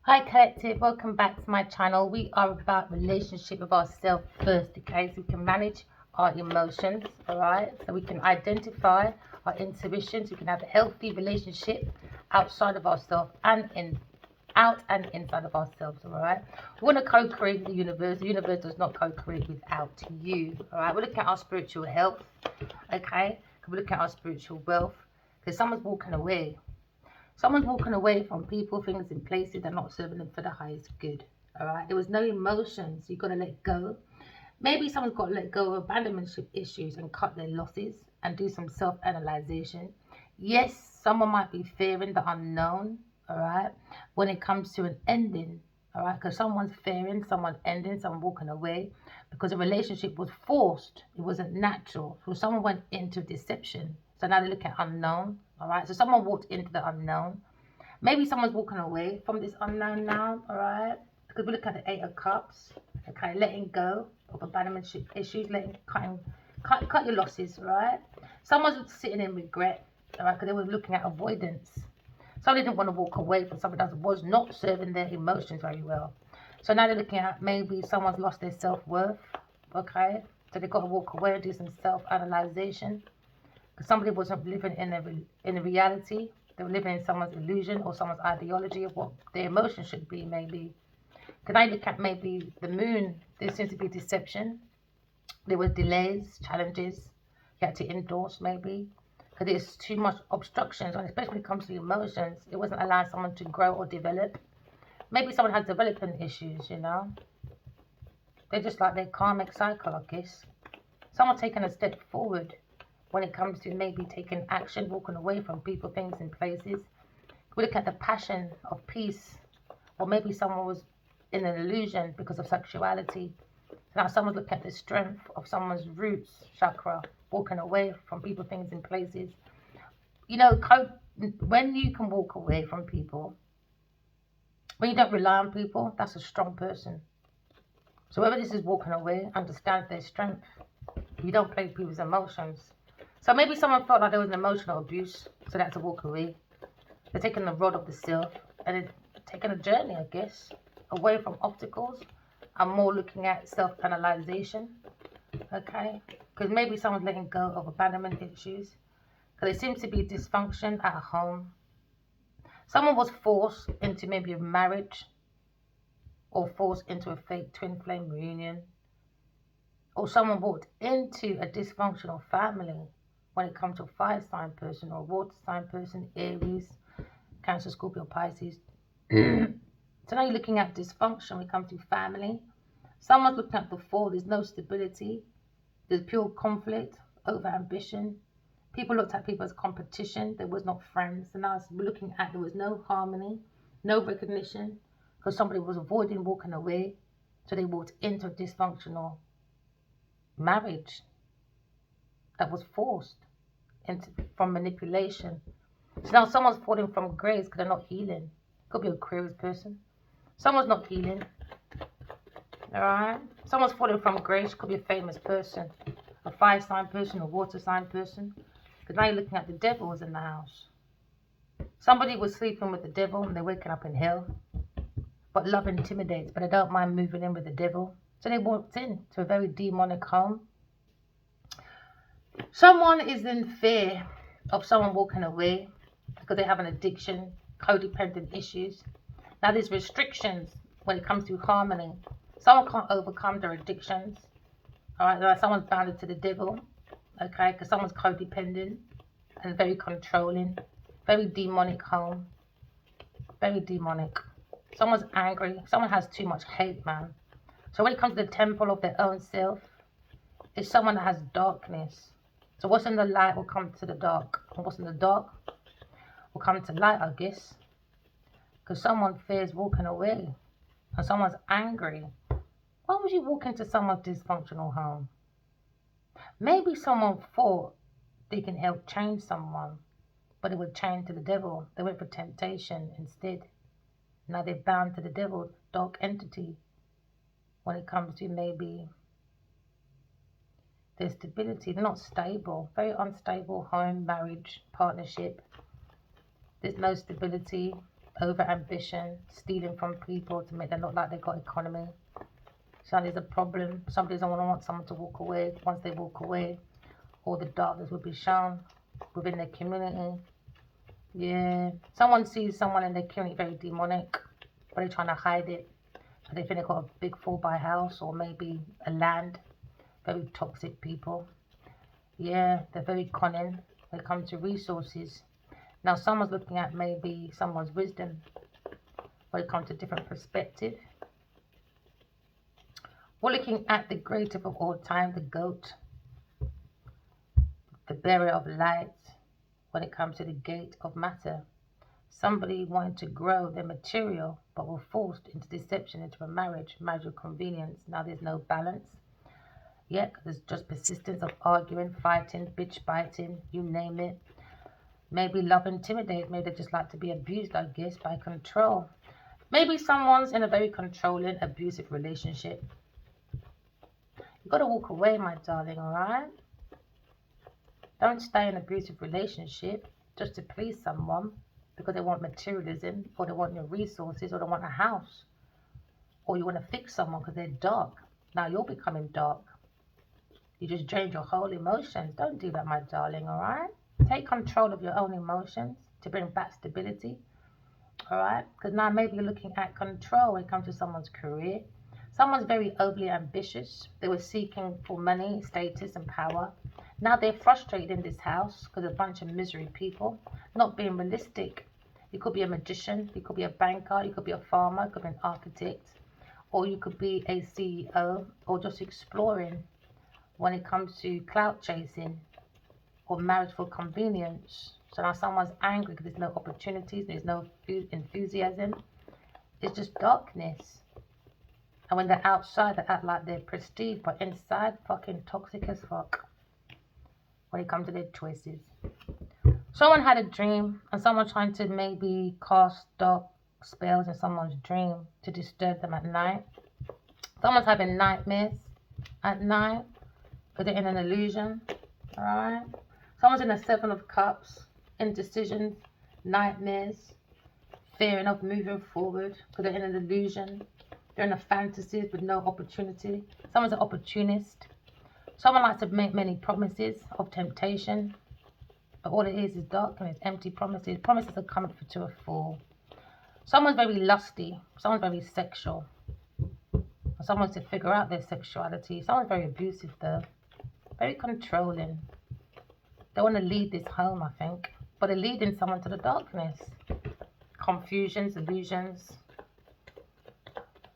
Hi collective, welcome back to my channel. We are about relationship with ourselves first, okay? So we can manage our emotions, alright? So we can identify our intuitions, we can have a healthy relationship outside of ourselves and out and inside of ourselves, alright? We want to co-create with the universe. The universe does not co-create without you, alright? We're looking at our spiritual health, okay? We're looking at our spiritual wealth. Because someone's walking away. Someone's walking away from people, things, and places that are not serving them for the highest good. All right. There was no emotions. You've got to let go. Maybe someone's got to let go of abandonment issues and cut their losses and do some self-analyzation. Yes, someone might be fearing the unknown. All right. When it comes to an ending. All right. Because someone's fearing, someone ending, someone walking away because a relationship was forced. It wasn't natural. So someone went into deception. So now they look at unknown. All right. So someone walked into the unknown. Maybe someone's walking away from this unknown now, all right? Because we look at the Eight of Cups, okay? Letting go of abandonment issues, cut your losses, right? Someone's sitting in regret, all right? Because they were looking at avoidance. Somebody didn't want to walk away from something that was not serving their emotions very well. So now they're looking at maybe someone's lost their self-worth, okay? So they've got to walk away and do some self-analyzation because somebody wasn't living in a reality. They were living in someone's illusion or someone's ideology of what their emotion should be, maybe. Can I look at maybe the moon? There seems to be deception. There were delays, challenges. You had to endorse, maybe. Because there's too much obstructions, and especially when it comes to emotions, it wasn't allowing someone to grow or develop. Maybe someone has development issues, you know. They're just like their karmic cycle, I guess. Someone taking a step forward when it comes to maybe taking action, walking away from people, things, and places. We look at the passion of peace, or maybe someone was in an illusion because of sexuality. Now someone's looking at the strength of someone's roots chakra, walking away from people, things, and places. You know, when you can walk away from people, when you don't rely on people, that's a strong person. So whoever this is walking away understands their strength. You don't play with people's emotions. So maybe someone felt like there was an emotional abuse, so they had to walk away. They're taking the rod of the self and they're taking a journey, I guess, away from obstacles and more looking at self-analyzation, okay? Because maybe someone's letting go of abandonment issues because there seems to be dysfunction at home. Someone was forced into maybe a marriage or forced into a fake twin flame reunion, or someone walked into a dysfunctional family when it comes to a fire sign person or a water sign person, Aries, Cancer, Scorpio, Pisces. So now you're looking at dysfunction when it comes to family. Someone's looking at the fall. There's no stability. There's pure conflict, over ambition. People looked at people as competition. There was not friends. And now we're looking at there was no harmony, no recognition, because somebody was avoiding walking away. So they walked into a dysfunctional marriage that was forced into, from manipulation. So now someone's falling from grace because they're not healing. Could be a Aquarius person. Someone's not healing. Alright? Someone's falling from grace. Could be a famous person. A fire sign person, a water sign person. Because now you're looking at the devils in the house. Somebody was sleeping with the devil and they're waking up in hell. But love intimidates, but they don't mind moving in with the devil. So they walked in to a very demonic home. Someone is in fear of someone walking away because they have an addiction, codependent issues. Now there's restrictions when it comes to harmony. Someone can't overcome their addictions. All right, like someone's bounded to the devil, okay, because someone's codependent and very controlling, very demonic home, very demonic. Someone's angry. Someone has too much hate, man. So when it comes to the temple of their own self, it's someone that has darkness. So what's in the light will come to the dark, and what's in the dark will come to light, I guess. Because someone fears walking away, and someone's angry. Why would you walk into someone's dysfunctional home? Maybe someone thought they can help change someone, but it would change to the devil. They went for temptation instead. Now they're bound to the devil, dark entity, when it comes to maybe their stability. They're not stable, very unstable home, marriage, partnership. There's no stability. over ambition, stealing from people to make them look like they've got economy. So there's a problem. Somebody doesn't want someone to walk away. Once they walk away, all the darkness will be shown within their community. Yeah. Someone sees someone in their community very demonic, but they're trying to hide it. So they think they've got a big 4x house or maybe a land. Very toxic people. Yeah, they're very cunning when it comes to resources. Now someone's looking at maybe someone's wisdom when it comes to different perspective. We're looking at the greatest of all time, the goat, the bearer of light when it comes to the gate of matter. Somebody wanted to grow their material but were forced into deception, into a marital convenience. Now there's no balance. Yeah, there's just persistence of arguing, fighting, bitch biting, you name it. Maybe love intimidates. Maybe they just like to be abused, I guess, by control. Maybe someone's in a very controlling, abusive relationship. You got to walk away, my darling, all right? Don't stay in an abusive relationship just to please someone because they want materialism, or they want your resources, or they want a house, or you want to fix someone because they're dark. Now you're becoming dark. You just drained your whole emotions. Don't do that, my darling, all right? Take control of your own emotions to bring back stability, all right? Because now maybe you're looking at control when it comes to someone's career. Someone's very overly ambitious. They were seeking for money, status, and power. Now they're frustrated in this house because a bunch of misery people, not being realistic. You could be a magician, you could be a banker, you could be a farmer, you could be an architect, or you could be a CEO, or just exploring when it comes to clout chasing or marriage for convenience. So now someone's angry because there's no opportunities, there's no enthusiasm. It's just darkness. And when they're outside, they act like they're prestige, but inside, fucking toxic as fuck when it comes to their choices. Someone had a dream, and someone trying to maybe cast dark spells in someone's dream to disturb them at night. Someone's having nightmares at night because they're in an illusion, alright? Someone's in the 7 of Cups, indecisions, nightmares, fearing of moving forward because they're in an illusion. They're in a fantasy with no opportunity. Someone's an opportunist. Someone likes to make many promises of temptation, but all it is darkness, empty promises. Promises are comfort to a fool. Someone's very lusty. Someone's very sexual. Someone wants to figure out their sexuality. Someone's very abusive though. Very controlling. They want to lead this home, I think. But they're leading someone to the darkness. Confusions, illusions.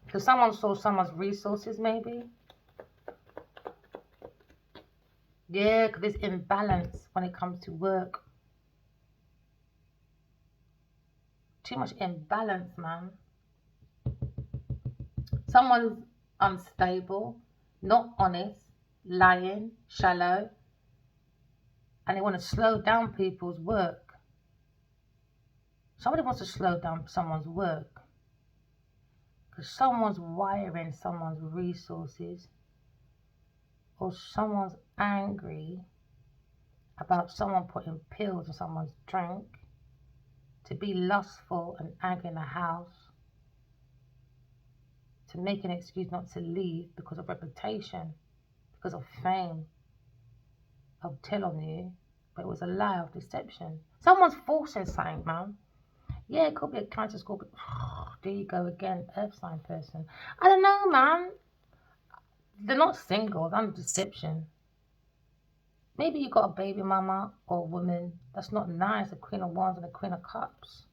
Because someone saw someone's resources, maybe. Yeah, because there's imbalance when it comes to work. Too much imbalance, man. Someone's unstable, not honest, lying, shallow, and they want to slow down people's work. Somebody wants to slow down someone's work because someone's wiring someone's resources, or someone's angry about someone putting pills in someone's drink to be lustful and angry in the house, to make an excuse not to leave because of reputation, because of fame. I'll tell on you, but it was a lie of deception. Someone's forcing something, man. Yeah, it could be a Cancer, Scorpio. There you go again, Earth sign person. I don't know, man. They're not single, they're under deception. Maybe you got a baby mama or a woman that's not nice, a Queen of Wands and a Queen of Cups.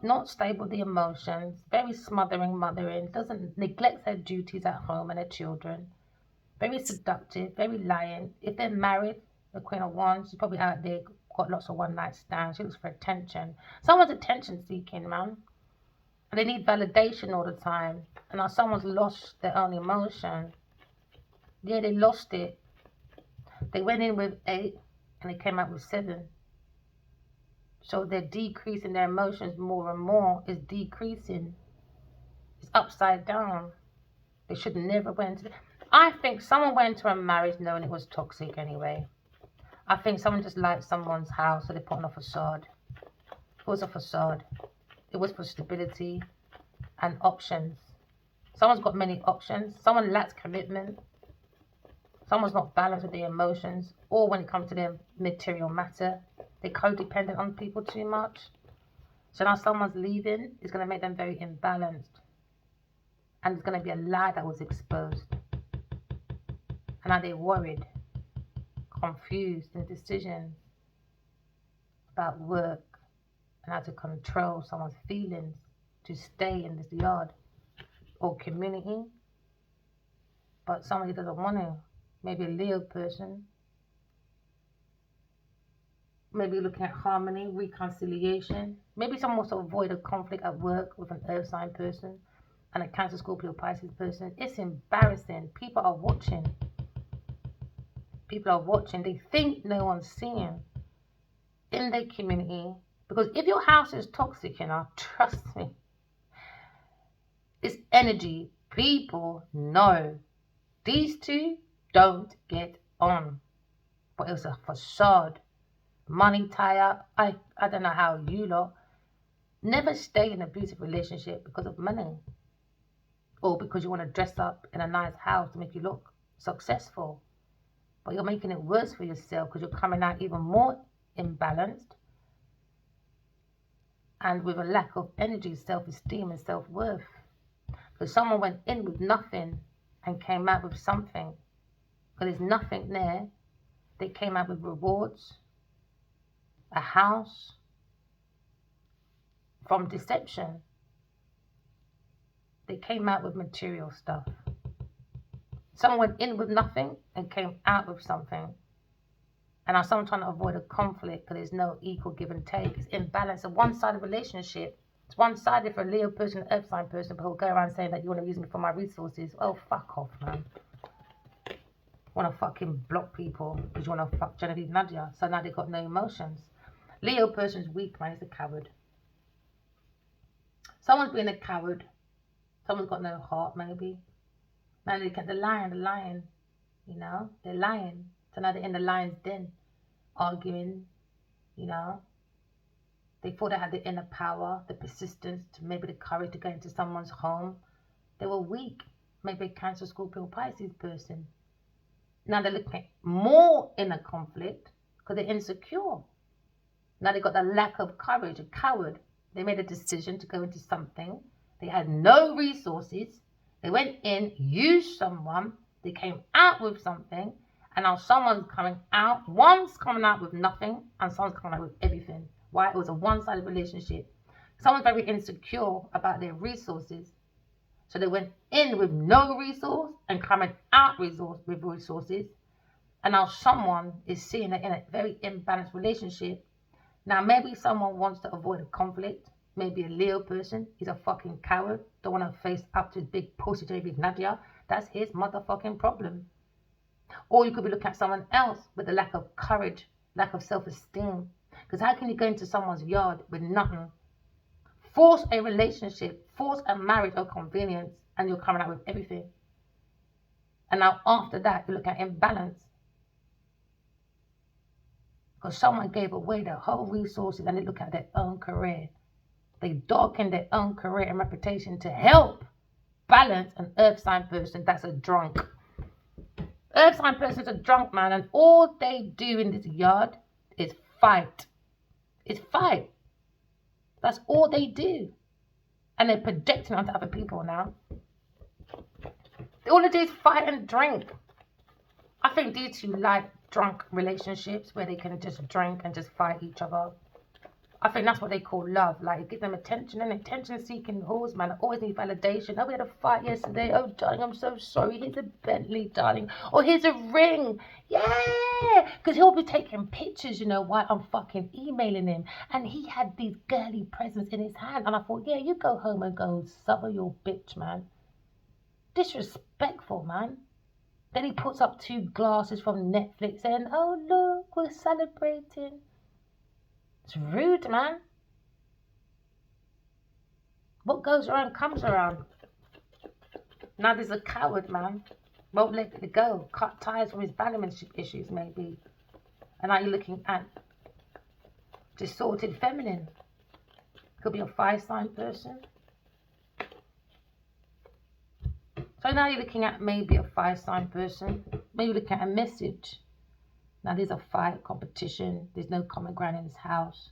Not stable with the emotions, very smothering, mothering, doesn't neglect their duties at home and their children. Very seductive, very lying. If they're married, the Queen of Wands, she's probably out there, got lots of one-night stands. She looks for attention. Someone's attention seeking, man. And they need validation all the time. And now someone's lost their own emotion. Yeah, they lost it. They went in with 8 and they came out with 7. So they're decreasing their emotions more and more. It's decreasing. It's upside down. They should never went into. I think someone went into a marriage knowing it was toxic anyway. I think someone just liked someone's house, so they put on a facade. was a facade. It was for stability and options. Someone's got many options. Someone lacks commitment. Someone's not balanced with their emotions, or when it comes to their material matter, they're codependent on people too much. So now someone's leaving is going to make them very imbalanced. And it's going to be a lie that was exposed. And now they're worried, confused in decisions about work and how to control someone's feelings to stay in this yard or community. But somebody doesn't want to. Maybe a Leo person. Maybe looking at harmony, reconciliation. Maybe someone wants to avoid a conflict at work with an earth sign person and a Cancer, Scorpio, Pisces person. It's embarrassing. People are watching. People are watching. They think no one's seeing in their community. Because if your house is toxic, trust me, it's energy. People know. These two don't get on. But it's a facade. Money tie up. I don't know how you lot never stay in an abusive relationship because of money. Or because you want to dress up in a nice house to make you look successful. But you're making it worse for yourself because you're coming out even more imbalanced. And with a lack of energy, self-esteem and self-worth. Because someone went in with nothing and came out with something. Because there's nothing there. They came out with rewards, a house, from deception. They came out with material stuff. Someone went in with nothing and came out with something. And now someone trying to avoid a conflict because there's no equal give and take. It's imbalance. A one-sided relationship. It's one-sided for a Leo person, Earth sign person, but who'll go around saying that you want to use me for my resources. Oh, fuck off, man. Want to fucking block people because you want to fuck Genevieve Nadia. So now they've got no emotions. Leo person's weak, man. He's a coward. Someone's being a coward. Someone's got no heart, maybe. Now they get the lion, they're lying. So now they're in the lion's den, arguing, They thought they had the inner power, the persistence, maybe the courage to go into someone's home. They were weak. Maybe a Cancer, Scorpio, Pisces person. Now they're looking at more inner conflict because they're insecure. Now they got the lack of courage, a coward. They made a decision to go into something. They had no resources. They went in, used someone. They came out with something. And now someone's coming out. One's coming out with nothing and someone's coming out with everything. Why? It was a one-sided relationship. Someone's very insecure about their resources. So they went in with no resource and coming out with resources. And now someone is seeing it in a very imbalanced relationship. Now maybe someone wants to avoid a conflict. Maybe a Leo person. He's a fucking coward. Don't want to face up to his big pussy David Nadia. That's his motherfucking problem. Or you could be looking at someone else with a lack of courage, lack of self-esteem. Because how can you go into someone's yard with nothing? Force a relationship, force a marriage or convenience, and you're coming out with everything. And now after that, you look at imbalance. Because someone gave away their whole resources and they look at their own career. They darken their own career and reputation to help balance an earth sign person that's a drunk. Earth sign person is a drunk, man, and all they do in this yard is fight. It's fight. That's all they do. And they're projecting onto other people now. All they do is fight and drink. I think these two like drunk relationships where they can just drink and just fight each other. I think that's what they call love. Like, give them attention and attention-seeking whores, man. I always need validation. Oh, we had a fight yesterday. Oh, darling, I'm so sorry. Here's a Bentley, darling. Or here's a ring. Yeah. Because he'll be taking pictures, while I'm fucking emailing him. And he had these girly presents in his hand. And I thought, yeah, you go home and go suffer your bitch, man. Disrespectful, man. Then he puts up 2 glasses from Netflix saying, oh, look, we're celebrating. It's rude, man. What goes around comes around. Now there's a coward, man. Won't let it go. Cut ties from his balance issues, maybe. And now you're looking at distorted feminine. Could be a fire sign person. So now you're looking at maybe a fire sign person. Maybe looking at a message. Now there's a fight, competition. There's no common ground in this house.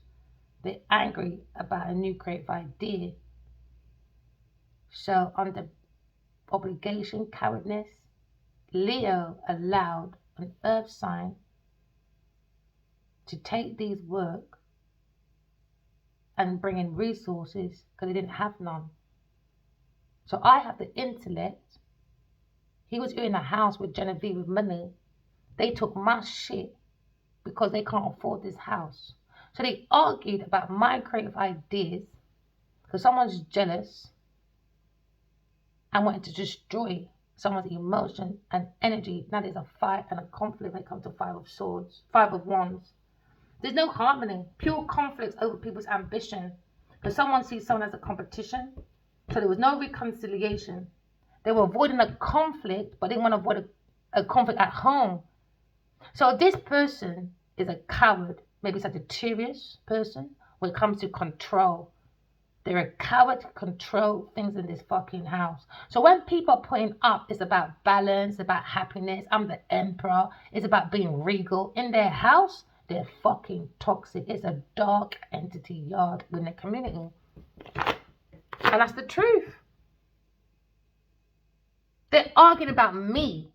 They're angry about a new creative idea. So under obligation, cowardness, Leo allowed an earth sign to take these work and bring in resources because they didn't have none. So I have the intellect. He was in a house with Genevieve with money. They took my shit because they can't afford this house. So they argued about my creative ideas because someone's jealous and wanted to destroy someone's emotion and energy. Now there's a fight and a conflict when it comes to Five of Swords, Five of Wands. There's no harmony, pure conflicts over people's ambition. Because someone sees someone as a competition. So there was no reconciliation. They were avoiding a conflict, but they didn't want to avoid a conflict at home. So this person is a coward, maybe Sagittarius person, when it comes to control. They're a coward to control things in this fucking house. So when people are putting up, it's about balance, about happiness. I'm the emperor. It's about being regal. In their house, they're fucking toxic. It's a dark entity yard in the community. And that's the truth. They're arguing about me.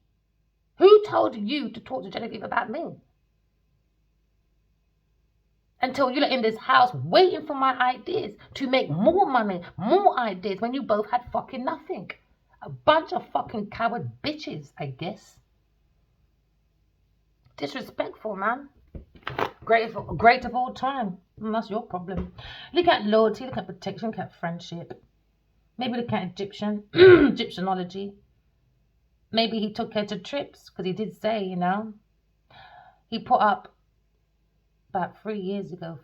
Who told you to talk to Genevieve about me? Until you're in this house waiting for my ideas to make more money, more ideas, when you both had fucking nothing. A bunch of fucking coward bitches, I guess. Disrespectful, man. Great of all time. That's your problem. Look at loyalty, look at protection, look at friendship. Maybe look at Egyptianology. Maybe he took her to trips, because he did say, you know, he put up about 4 years ago,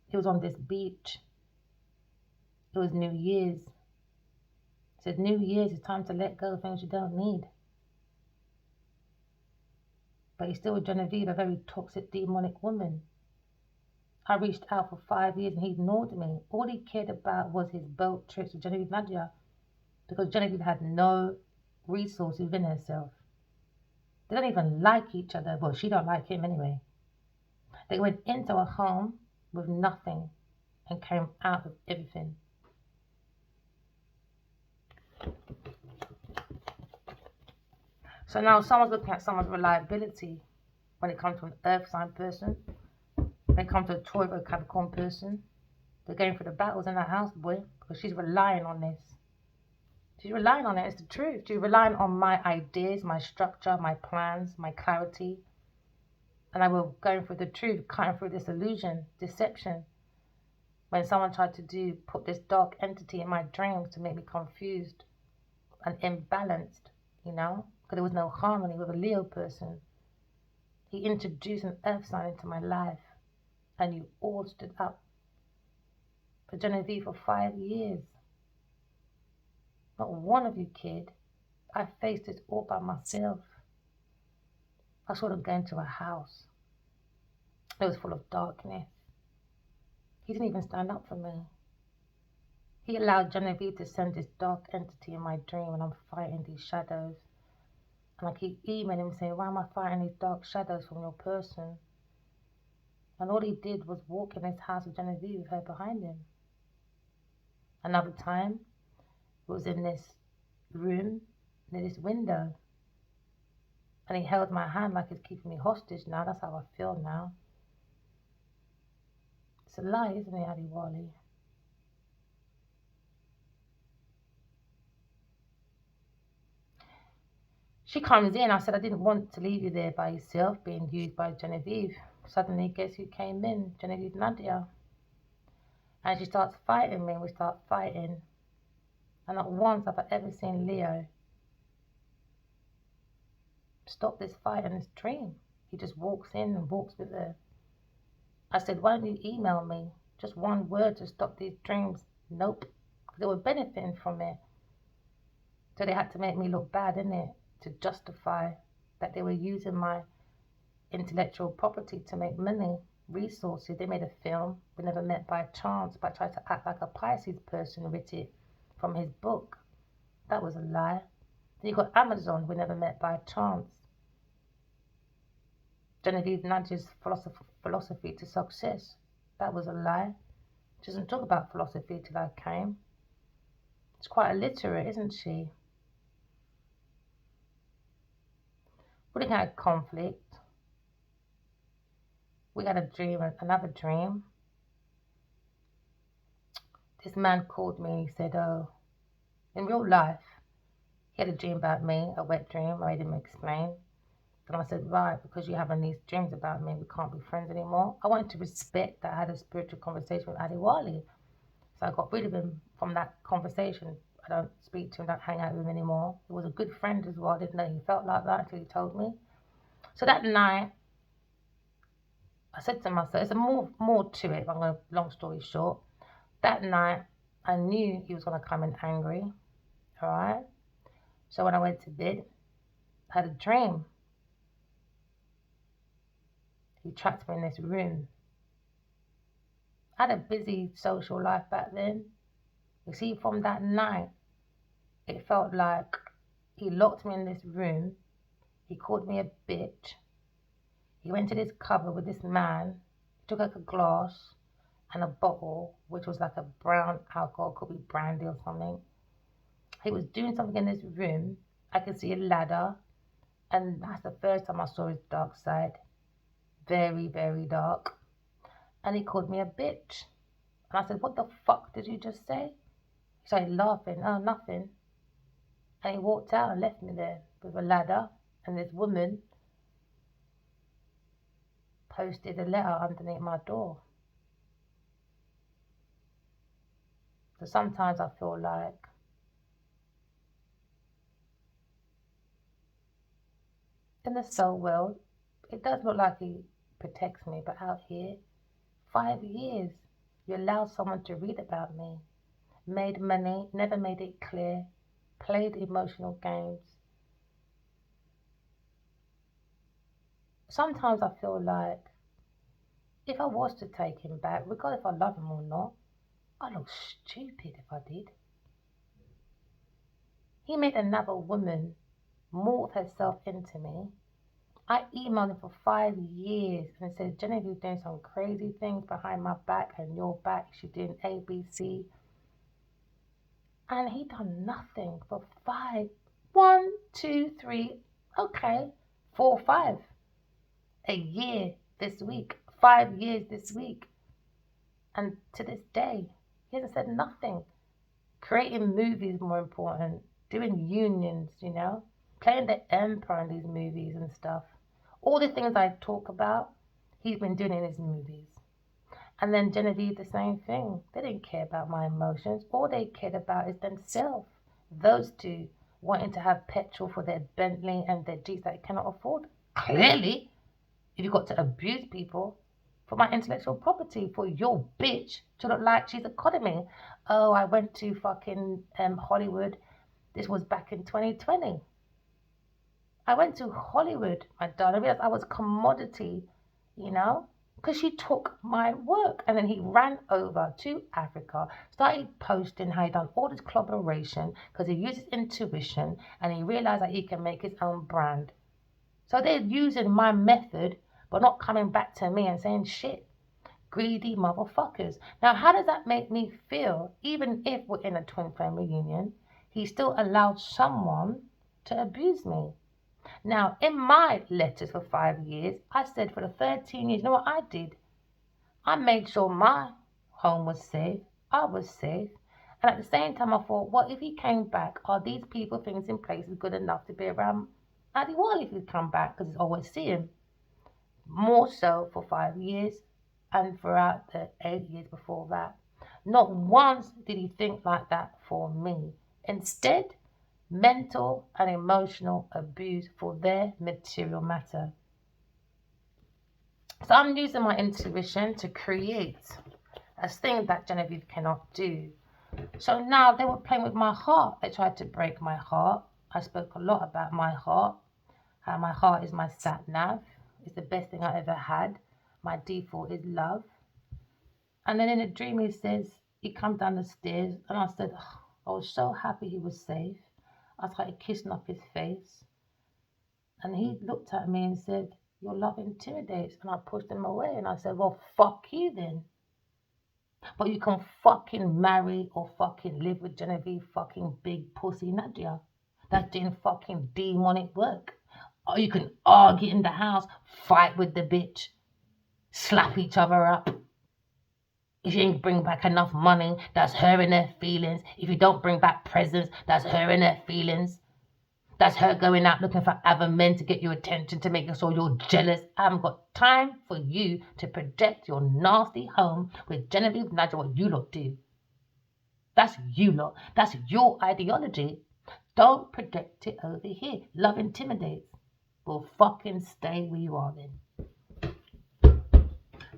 he was on this beach. It was New Year's. He said, New Year's, it's time to let go of things you don't need. But he's still with Genevieve, a very toxic, demonic woman. I reached out for 5 years and he ignored me. All he cared about was his boat trips with Genevieve Nadia, because Genevieve had no resources within herself. They don't even like each other. Well, she don't like him anyway. They went into a home with nothing and came out with everything. So now someone's looking at someone's reliability when it comes to an earth sign person. When it comes to a Tauro Capricorn person. They're going for the battles in that house, boy, because she's relying on this. She's relying on it. It's the truth. She's relying on my ideas, my structure, my plans, my clarity. And I will going through the truth, cutting through this illusion, deception. When someone tried to put this dark entity in my dreams to make me confused and imbalanced, you know, because there was no harmony with a Leo person. He introduced an earth sign into my life, and you all stood up for Genevieve for 5 years. Not one of you, kid. I faced this all by myself. I saw them going to a house. It was full of darkness. He didn't even stand up for me. He allowed Genevieve to send this dark entity in my dream, and I'm fighting these shadows. And I keep emailing him saying, why am I fighting these dark shadows from your person? And all he did was walk in his house with Genevieve with her behind him. Another time, it was in this room, near this window. And he held my hand like he's keeping me hostage now. That's how I feel now. It's a lie, isn't it, Ali Wali? She comes in. I said, I didn't want to leave you there by yourself, being used by Genevieve. Suddenly, guess who came in? Genevieve Nadia. And she starts fighting me. We start fighting. And not once have I ever seen Leo stop this fight and this dream. He just walks in and walks with her. I said, why don't you email me? Just one word to stop these dreams. Nope. Because they were benefiting from it. So they had to make me look bad, innit? To justify that they were using my intellectual property to make money. resources. They made a film, We Never Met by Chance, but I tried to act like a Pisces person and wrote it from his book. That was a lie. Then you got Amazon, We Never Met by Chance. Genevieve Nudge's philosophy to success. That was a lie. She doesn't talk about philosophy till I came. She's quite illiterate, isn't she? We had conflict. We had a dream, another dream. This man called me and he said, oh, in real life, he had a dream about me, a wet dream. I made him explain. And I said, right, because you're having these dreams about me, we can't be friends anymore. I wanted to respect that I had a spiritual conversation with Adiwali. So I got rid of him from that conversation. I don't speak to him, don't hang out with him anymore. He was a good friend as well. I didn't know he felt like that until he told me. So that night, I said to myself, there's more to it, but I'm going to, long story short. That night, I knew he was going to come in angry, all right? So when I went to bed, I had a dream. He trapped me in this room. I had a busy social life back then. You see, from that night, it felt like he locked me in this room. He called me a bitch. He went to this cupboard with this man. He took like a glass and a bottle, which was like a brown alcohol, could be brandy or something. He was doing something in this room. I could see a ladder, and that's the first time I saw his dark side. Very, very dark. And he called me a bitch. And I said, what the fuck did you just say? He started laughing. Oh, nothing. And he walked out and left me there with a ladder, and this woman posted a letter underneath my door. So sometimes I feel like in the soul world, it does look like he protects me, but out here, 5 years, you allow someone to read about me, made money, never made it clear, played emotional games. Sometimes I feel like if I was to take him back, regardless if I love him or not, I'd look stupid if I did. He made another woman mold herself into me. I emailed him for 5 years and said, Genevieve's doing some crazy things behind my back and your back. She's doing ABC. And he done nothing for 5. 1, 2, 3, okay, 4, 5. A year this week, 5 years this week. And to this day, he hasn't said nothing. Creating movies more important, doing unions, playing the emperor in these movies and stuff. All the things I talk about, he's been doing in his movies. And then Genevieve, the same thing. They didn't care about my emotions. All they cared about is themselves. Those two wanting to have petrol for their Bentley and their Jeeps that they cannot afford. Clearly, if you've got to abuse people for my intellectual property, for your bitch to look like she's economy. Oh, I went to fucking Hollywood. This was back in 2020. I went to Hollywood, my darling. I realized I was commodity, because she took my work. And then he ran over to Africa, started posting how he done all this collaboration because he uses intuition and he realized that he can make his own brand. So they're using my method, but not coming back to me and saying shit. Greedy motherfuckers. Now, how does that make me feel? Even if we're in a twin flame reunion, he still allowed someone to abuse me. Now, in my letters for 5 years, I said for the 13 years, you know what I did? I made sure my home was safe. I was safe. And at the same time, I thought, what if he came back? Are these people, things in place good enough to be around Adiwali if he'd come back? Because he's always see him. More so for 5 years and throughout the 8 years before that. Not once did he think like that for me. Instead, mental and emotional abuse for their material matter. So I'm using my intuition to create a thing that Genevieve cannot do. So now they were playing with my heart. They tried to break my heart. I spoke a lot about my heart, how my heart is my sat nav. It's the best thing I ever had. my default is love. And then in a dream, he says, he comes down the stairs, and I said, oh, I was so happy he was safe. I started kissing up his face. And he looked at me and said, your love intimidates. And I pushed him away. And I said, well, fuck you then. But you can fucking marry or fucking live with Genevieve fucking big pussy Nadia. That's doing fucking demonic work. Or you can argue in the house, fight with the bitch, slap each other up. If you ain't bring back enough money, that's her in her feelings. If you don't bring back presents, that's her in her feelings. That's her going out looking for other men to get your attention, to make sure you're jealous. I haven't got time for you to project your nasty home with Genevieve Nadia, what you lot do. That's you lot. That's your ideology. Don't project it over here. Love intimidates. Well, fucking stay where you are then.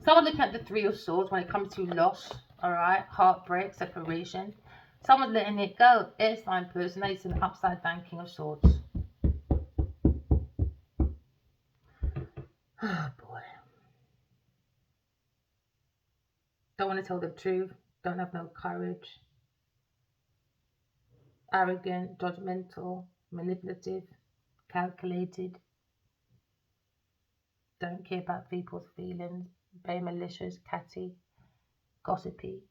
Someone looking at the Three of Swords when it comes to loss, alright, heartbreak, separation. Someone's letting it go. Air sign person, it's an upside down King of Swords. Oh boy. Don't want to tell the truth. Don't have no courage. Arrogant, judgmental, manipulative, calculated. Don't care about people's feelings. Very malicious, catty, gossipy,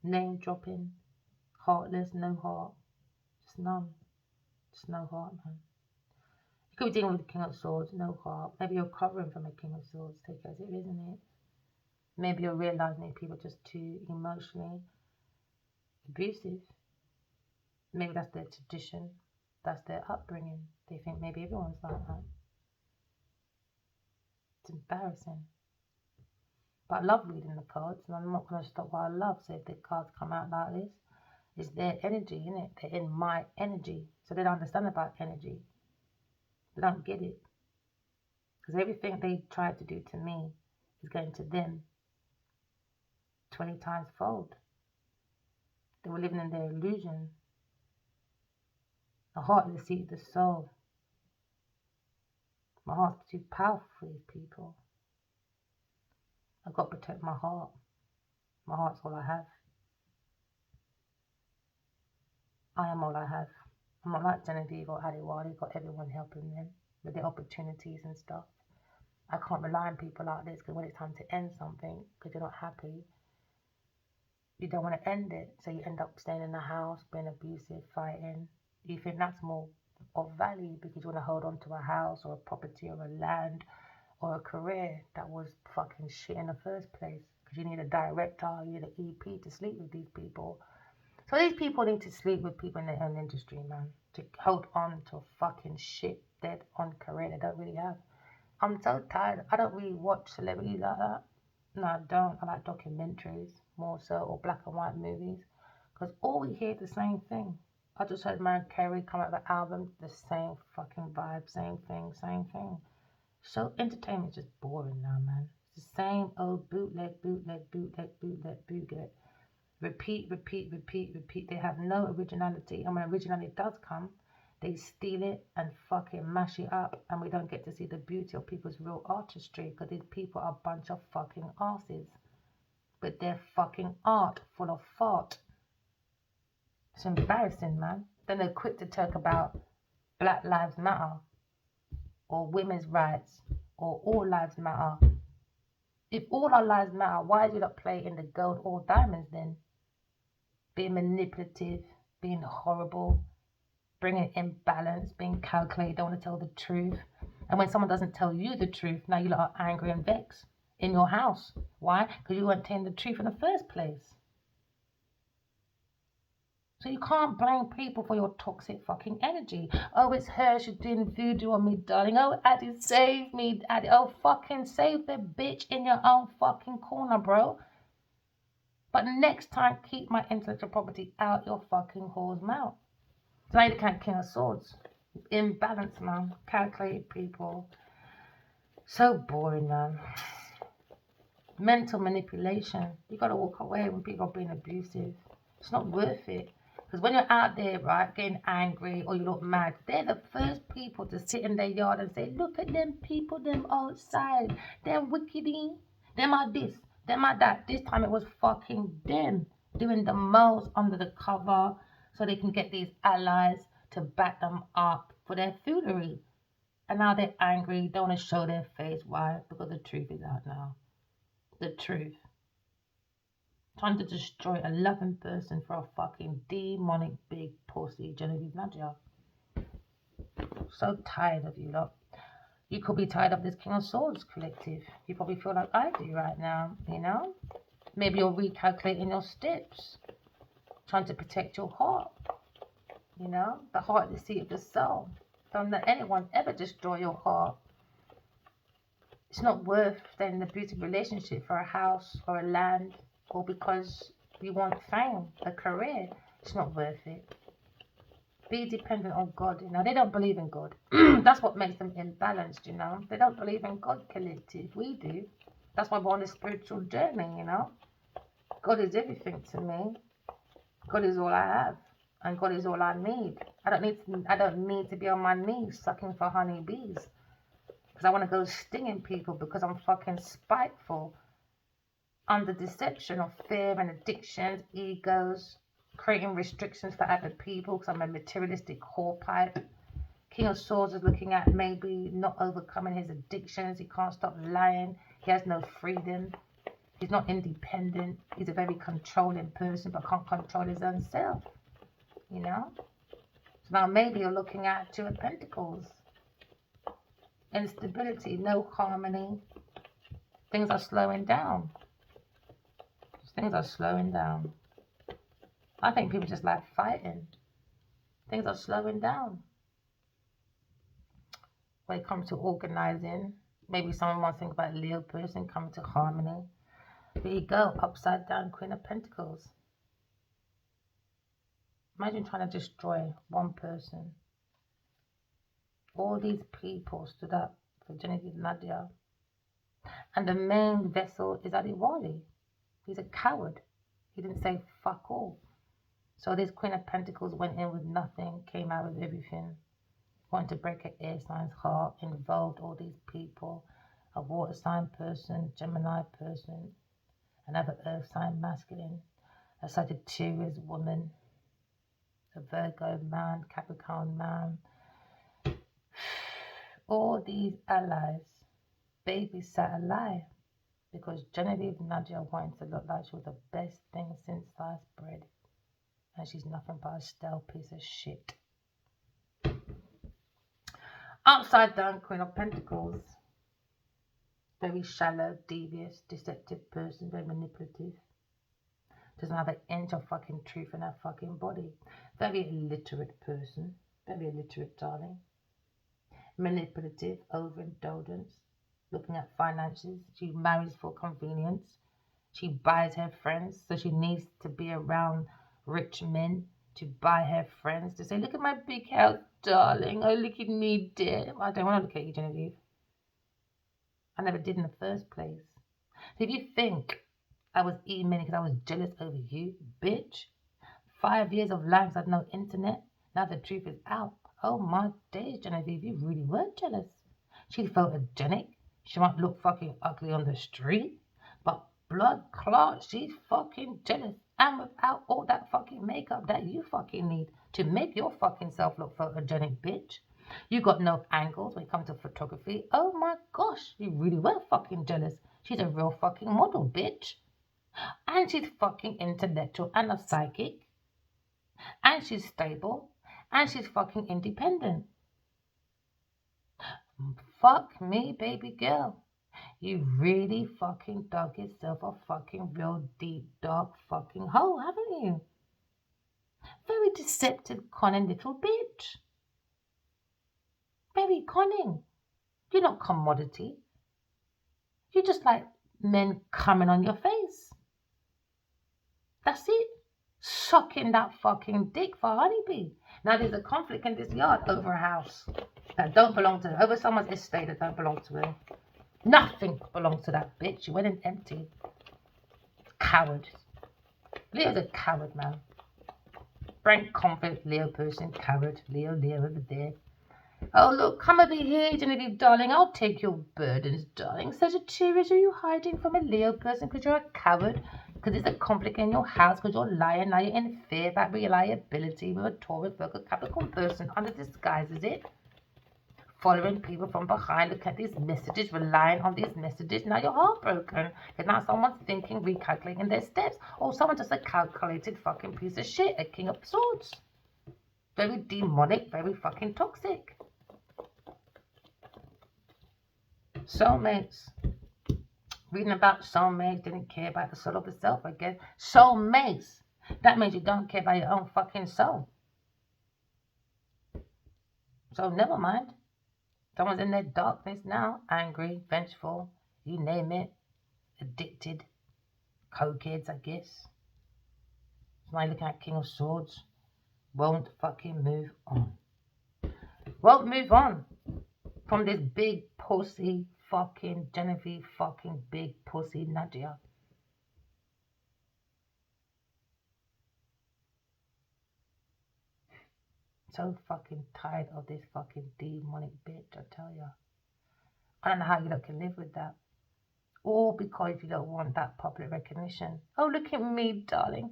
name dropping, heartless, no heart. Just none. Just no heart, man. You could be dealing with the King of Swords, no heart. Maybe you're covering from a King of Swords. Take it as it is, isn't it? Maybe you're realizing that people are just too emotionally abusive. Maybe that's their tradition. That's their upbringing. They think maybe everyone's like that. It's embarrassing. But I love reading the cards, and I'm not going to stop what I love. So if the cards come out like this, it's their energy, isn't it? They're in my energy. So they don't understand about energy. They don't get it. Because everything they tried to do to me is going to them 20 times fold. They were living in their illusion. The heart is the seat of the soul. My heart's too powerful for these people. I've got to protect my heart. My heart's all I have. I am all I have. I'm not like Genevieve or Adiwa. They've got everyone helping them with their opportunities and stuff. I can't rely on people like this, because when it's time to end something, because you're not happy, you don't want to end it. So you end up staying in the house, being abusive, fighting. You think that's more of value because you want to hold on to a house or a property or a land or a career that was fucking shit in the first place, because you need a director, you need an EP to sleep with these people. So these people need to sleep with people in their own industry, man, to hold on to a fucking shit dead on career they don't really have. I'm so tired. I don't really watch celebrities like that. No, I don't. I like documentaries more so, or black and white movies, because all we hear is the same thing. I just heard Mariah Carey come out with an album, the same fucking vibe, same thing, same thing. So entertainment's just boring now, man. It's the same old bootleg. Repeat. They have no originality, and when originality does come, they steal it and fucking mash it up, and we don't get to see the beauty of people's real artistry, because these people are a bunch of fucking asses. But they're fucking art full of fart. It's embarrassing, man. Then they're quick to talk about Black Lives Matter, or women's rights, or all lives matter. If all our lives matter, why do you not play in the gold or diamonds then? Being manipulative, being horrible, bringing imbalance, being calculated, don't want to tell the truth. And when someone doesn't tell you the truth, now you lot are angry and vexed in your house. Why? Because you weren't telling the truth in the first place. So you can't blame people for your toxic fucking energy. Oh, it's her, she's doing voodoo on me, darling. Oh, Addie, save me, Addie. Oh, fucking save the bitch in your own fucking corner, bro. But next time, keep my intellectual property out your fucking whore's mouth. So now you can't King of Swords. Imbalance, man. Calculated people. So boring, man. Mental manipulation. You gotta walk away when people are being abusive. It's not worth it. Because when you're out there, right, getting angry or you look mad, they're the first people to sit in their yard and say, look at them people, them outside. They're wickedy. Them are this, them are that. This time it was fucking them doing the most under the cover so they can get these allies to back them up for their foolery. And now they're angry, don't want to show their face. Why? Because the truth is out now. The truth. Trying to destroy a loving person for a fucking demonic big pussy, Genevieve Nadia. So tired of you lot. You could be tired of this King of Swords collective. You probably feel like I do right now, you know? Maybe you're recalculating your steps. Trying to protect your heart. You know? The heart is the seat of the soul. Don't let anyone ever destroy your heart. It's not worth staying in a abusive relationship for a house or a land or because you want fame, a career. It's not worth it. Be dependent on God, you know. They don't believe in God. That's what makes them imbalanced, you know. They don't believe in God collective. We do. That's why we're on a spiritual journey, you know. God is everything to me. God is all I have. And God is all I need. I don't need to be on my knees sucking for honeybees. Because I want to go stinging people because I'm fucking spiteful. Under deception of fear and addictions, egos, creating restrictions for other people because I'm a materialistic whorepipe. King of Swords is looking at maybe not overcoming his addictions. He can't stop lying. He has no freedom. He's not independent. He's a very controlling person but can't control his own self. You know? So now maybe you're looking at Two of Pentacles. Instability, no harmony. Things are slowing down. Things are slowing down. I think people just like fighting. Things are slowing down. When it comes to organizing, maybe someone wants to think about Leo person coming to harmony. There you go, upside down Queen of Pentacles. Imagine trying to destroy one person. All these people stood up for Genevieve Nadia. And the main vessel is Adiwali. He's a coward. He didn't say fuck all. So this Queen of Pentacles went in with nothing, came out with everything. Wanted to break an air sign's heart, involved all these people. A water sign person, Gemini person, another earth sign masculine, a Sagittarius woman, a Virgo man, Capricorn man. All these allies babysat a lie because Genevieve Nadia wanted to look like she was the best thing since sliced bread. And she's nothing but a stale piece of shit. Upside down Queen of Pentacles. Very shallow, devious, deceptive person, very manipulative. Doesn't have an inch of fucking truth in her fucking body. Very illiterate person. Very illiterate, darling. Manipulative, overindulgence. Looking at finances. She marries for convenience. She buys her friends. So she needs to be around rich men to buy her friends. To say, look at my big house, darling. Oh, look at me, dear. I don't want to look at you, Genevieve. I never did in the first place. So if you think I was emailing because I was jealous over you, bitch. 5 years of life, I had no internet. Now the truth is out. Oh my days, Genevieve, you really were jealous. She's photogenic. She might look fucking ugly on the street, but blood clot, she's fucking jealous. And without all that fucking makeup that you fucking need to make your fucking self look photogenic, bitch. You got no angles when it comes to photography. Oh my gosh, you really were fucking jealous. She's a real fucking model, bitch. And she's fucking intellectual and a psychic. And she's stable. And she's fucking independent. Fuck me, baby girl. You really fucking dug yourself a fucking real deep, dark fucking hole, haven't you? Very deceptive, cunning little bitch. Very cunning. You're not commodity. You're just like men coming on your face. That's it. Sucking that fucking dick for a honeybee. Now there's a conflict in this yard over a house that don't belong to her. Over someone's estate that don't belong to her. Nothing belongs to that bitch. She went in empty. Coward. Leo's a coward, man. Frank conflict, Leo person, coward. Leo over there. Oh, look, come over here, Genevieve, darling. I'll take your burdens, darling. Sagittarius, are you hiding from a Leo person because you're a coward? Because it's a conflict in your house because you're lying. Now you're in fear about reliability with a Taurus, Virgo, Capricorn person under disguise, is it? Following people from behind, look at these messages, relying on these messages. Now you're heartbroken because now someone's thinking, recalculating their steps. Or someone's just a calculated fucking piece of shit, a king of swords. Very demonic, very fucking toxic. Soulmates. Reading about soulmates, didn't care about the soul of the self again. Soulmates. That means you don't care about your own fucking soul. So never mind. Someone's in their darkness now. Angry, vengeful, you name it. Addicted. Cokeheads, I guess. Now looking at King of Swords. Won't fucking move on. Won't move on from this big pussy fucking Genevieve fucking big pussy Nadia. So fucking tired of this fucking demonic bitch, I tell ya. I don't know how you lot can live with that. All because you don't want that public recognition. Oh, look at me, darling.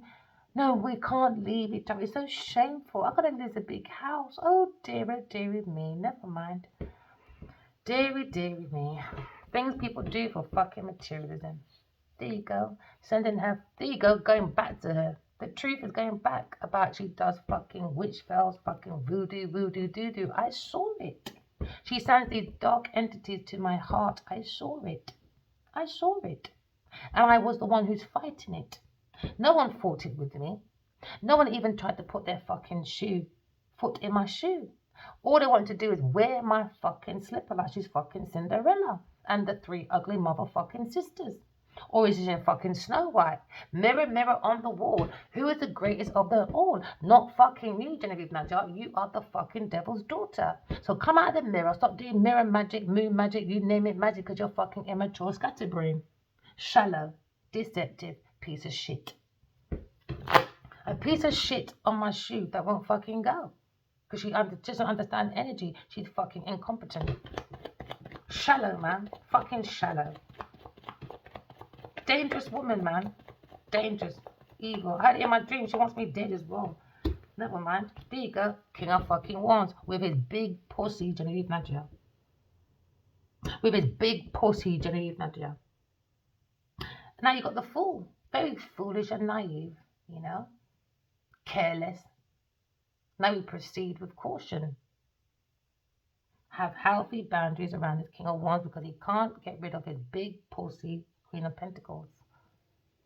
No, we can't leave each other. It's so shameful. I gotta lose a big house. Oh, dearie me. Never mind. Dearie me. Things people do for fucking materialism. There you go. Sending her. There you go. Going back to her. The truth is going back about she does fucking witch spells, fucking voodoo, doo-doo. I saw it. She sends these dark entities to my heart. I saw it. And I was the one who's fighting it. No one fought it with me. No one even tried to put their fucking foot in my shoe. All they wanted to do is wear my fucking slipper like she's fucking Cinderella and the three ugly motherfucking sisters. Or is it fucking Snow White? Mirror, mirror on the wall. Who is the greatest of them all? Not fucking you, Genevieve Nadia. You are the fucking devil's daughter. So come out of the mirror. Stop doing mirror magic, moon magic, you name it magic, because you're fucking immature scatterbrain. Shallow, deceptive piece of shit. A piece of shit on my shoe that won't fucking go. Because she doesn't understand energy. She's fucking incompetent. Shallow, man. Fucking shallow. Dangerous woman, man. Dangerous. Evil. I had it in my dream. She wants me dead as well. Never mind. There you go. King of fucking wands. With his big pussy, Genevieve Nadia. With his big pussy, Genevieve Nadia. Now you got the fool. Very foolish and naive, you know. Careless. Now we proceed with caution. Have healthy boundaries around this King of Wands because he can't get rid of his big pussy Queen of Pentacles.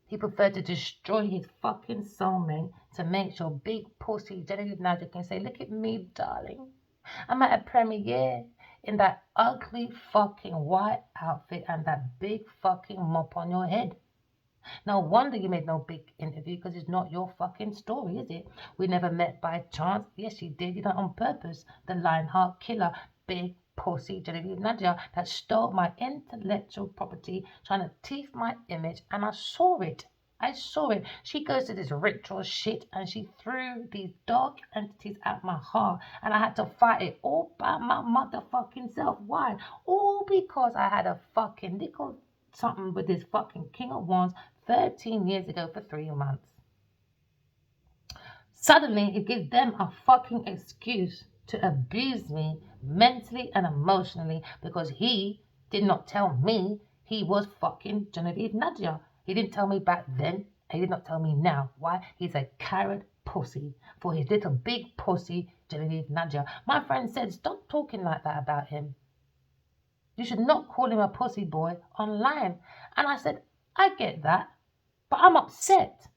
He preferred to destroy his fucking soulmate to make sure big pussy Genevieve Nadia can say, look at me, darling. I'm at a premiere in that ugly fucking white outfit and that big fucking mop on your head. No wonder you made no big interview because it's not your fucking story, is it? We never met by chance. Yes, you did. You done it on purpose. The Lionheart killer, big pussy Genevieve Nadia that stole my intellectual property, trying to thief my image, and I saw it. She goes to this ritual shit and she threw these dark entities at my heart and I had to fight it all by my motherfucking self. Why? All because I had a fucking little something with this fucking King of Wands 13 years ago for 3 months. Suddenly, it gives them a fucking excuse to abuse me mentally and emotionally because he did not tell me he was fucking Genevieve Nadia. He didn't tell me back then, and he did not tell me now. Why? He's a carrot pussy for his little big pussy Genevieve Nadia. My friend said, stop talking like that about him. You should not call him a pussy boy online. And I said, I get that, but I'm upset.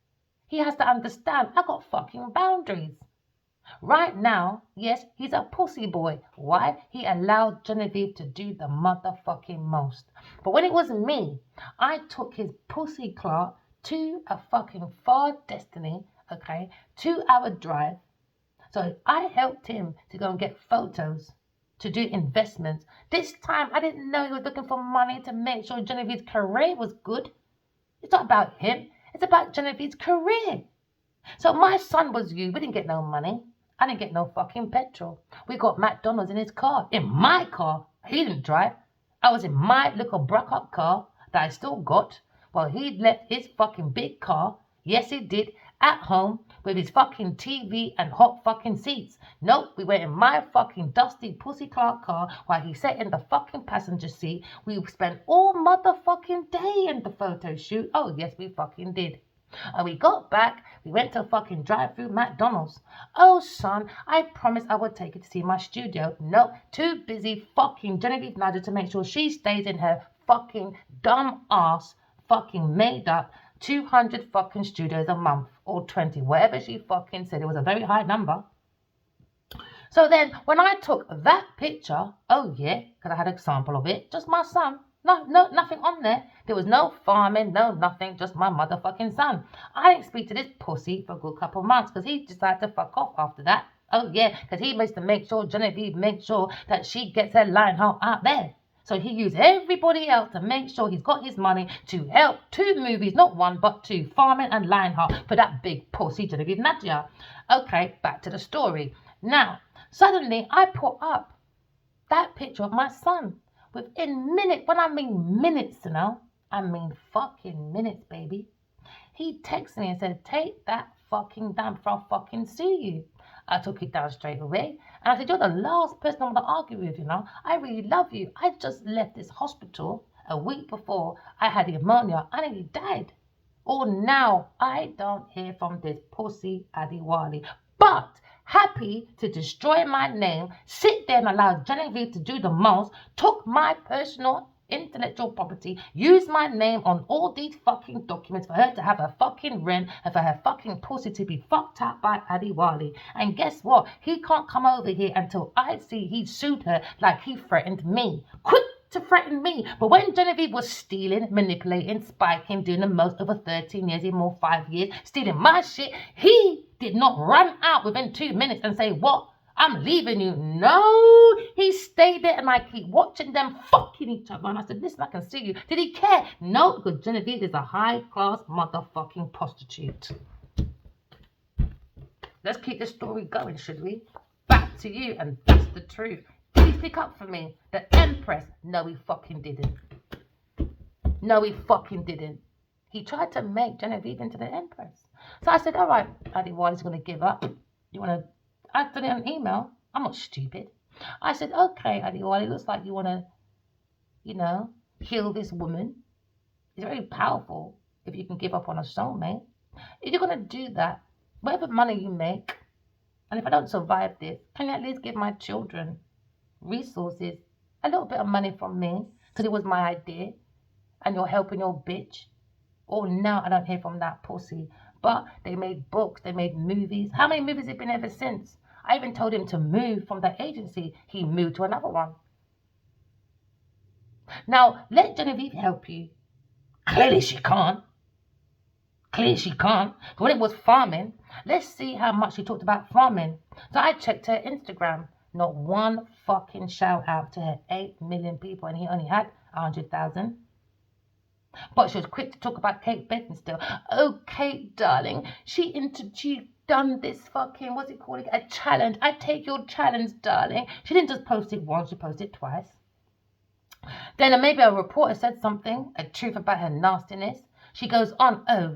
He has to understand I got fucking boundaries. Right now, yes, he's a pussy boy. Why? He allowed Genevieve to do the motherfucking most. But when it was me, I took his pussy clerk to a fucking far destiny, okay, 2-hour drive. So I helped him to go and get photos, to do investments. This time, I didn't know he was looking for money to make sure Genevieve's career was good. It's not about him. It's about Genevieve's career. So my son was you. We didn't get no money. I didn't get no fucking petrol. We got McDonald's in his car. In my car. He didn't drive. I was in my little bruck-up car that I still got while he left his fucking big car. Yes, he did. At home with his fucking TV and hot fucking seats. Nope, we went in my fucking dusty pussy Clark car while he sat in the fucking passenger seat. We spent all motherfucking day in the photo shoot. Oh, yes, we fucking did. And we got back, we went to fucking drive-through McDonald's. Oh, son, I promised I would take it to see my studio. Nope, too busy fucking Genevieve Nigel to make sure she stays in her fucking dumb ass fucking made up 200 fucking studios a month or 20, whatever she fucking said. It was a very high number. So then when I took that picture, oh yeah, because I had an example of it, just my son. No, nothing on there. There was no farming, no nothing, just my motherfucking son. I didn't speak to this pussy for a good couple of months because he decided to fuck off after that. Oh yeah, because he makes to make sure Genevieve makes sure that she gets her Lionheart out there. So he used everybody else to make sure he's got his money to help 2 movies, not 1, but 2, Farming and Lionheart, for that big pussy Genevieve Nadia. Okay, back to the story. Now, suddenly I put up that picture of my son. Within minutes, when I mean minutes, you know, I mean fucking minutes, baby. He texted me and said, take that fucking down before I fucking see you. I took it down straight away. And I said, you're the last person I want to argue with, you know. I really love you. I just left this hospital a week before I had pneumonia and he died. Or now I don't hear from this pussy Adiwali. But happy to destroy my name, sit there and allow Genevieve to do the most, took my personal intellectual property, used my name on all these fucking documents for her to have her fucking rent and for her fucking pussy to be fucked out by Adiwali. And guess what? He can't come over here until I see he sued her like he threatened me. Quick to threaten me. But when Genevieve was stealing, manipulating, spiking, doing the most over 13 years, even more 5 years, stealing my shit, he did not run out within 2 minutes and say, what? I'm leaving you. No, he stayed there and I keep watching them fucking each other. And I said, listen, I can see you. Did he care? No, because Genevieve is a high-class motherfucking prostitute. Let's keep the story going, should we? Back to you, and that's the truth. Did he stick up for me? The Empress? No, he fucking didn't. No, he fucking didn't. He tried to make Genevieve into the Empress. So I said, all right, Adiwali's going to give up. You want to... I put it on an email. I'm not stupid. I said, okay, Adiwali, looks like you want to, you know, kill this woman. It's very powerful if you can give up on a soulmate. If you're going to do that, whatever money you make, and if I don't survive this, can you at least give my children resources, a little bit of money from me, because it was my idea, and you're helping your bitch? Or now I don't hear from that pussy. But they made books, they made movies. How many movies have been ever since? I even told him to move from that agency. He moved to another one. Now, let Genevieve help you. Clearly she can't. Clearly she can't. When it was farming, let's see how much she talked about farming. So I checked her Instagram. Not one fucking shout out to her 8 million people, and he only had 100,000. But she was quick to talk about Kate Beckinsale. Oh, Kate, darling, she done this fucking, what's it called, a challenge. I take your challenge, darling. She didn't just post it once, she posted it twice. Then maybe a reporter said something, a truth about her nastiness. She goes on, oh,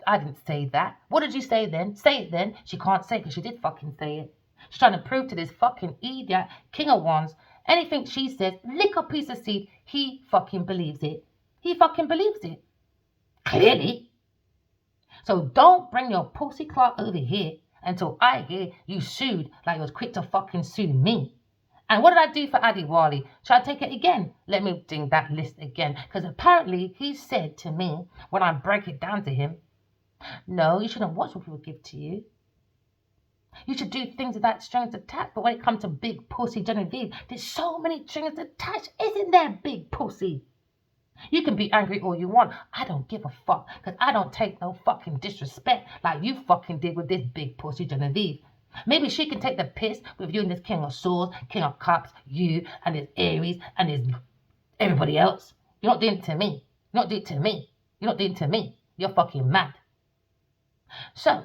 I didn't say that. What did you say then? Say it then. She can't say it because she did fucking say it. She's trying to prove to this fucking idiot, King of Wands, anything she says, lick a piece of seed, he fucking believes it. He fucking believes it. Clearly. So don't bring your pussy clock over here until I hear you sued like you was quick to fucking sue me. And what did I do for Adiwali? Should I take it again? Let me ding that list again. Because apparently he said to me, when I break it down to him, no, you shouldn't watch what people give to you. You should do things without strings attached. But when it comes to big pussy Genevieve, there's so many strings attached. Isn't there, big pussy? You can be angry all you want. I don't give a fuck, because I don't take no fucking disrespect like you fucking did with this big pussy Genevieve. Maybe she can take the piss with you and this King of Swords, King of Cups, you and this Aries and this everybody else. You're not doing it to me. You're not doing it to me. You're not doing it to me. You're fucking mad. So,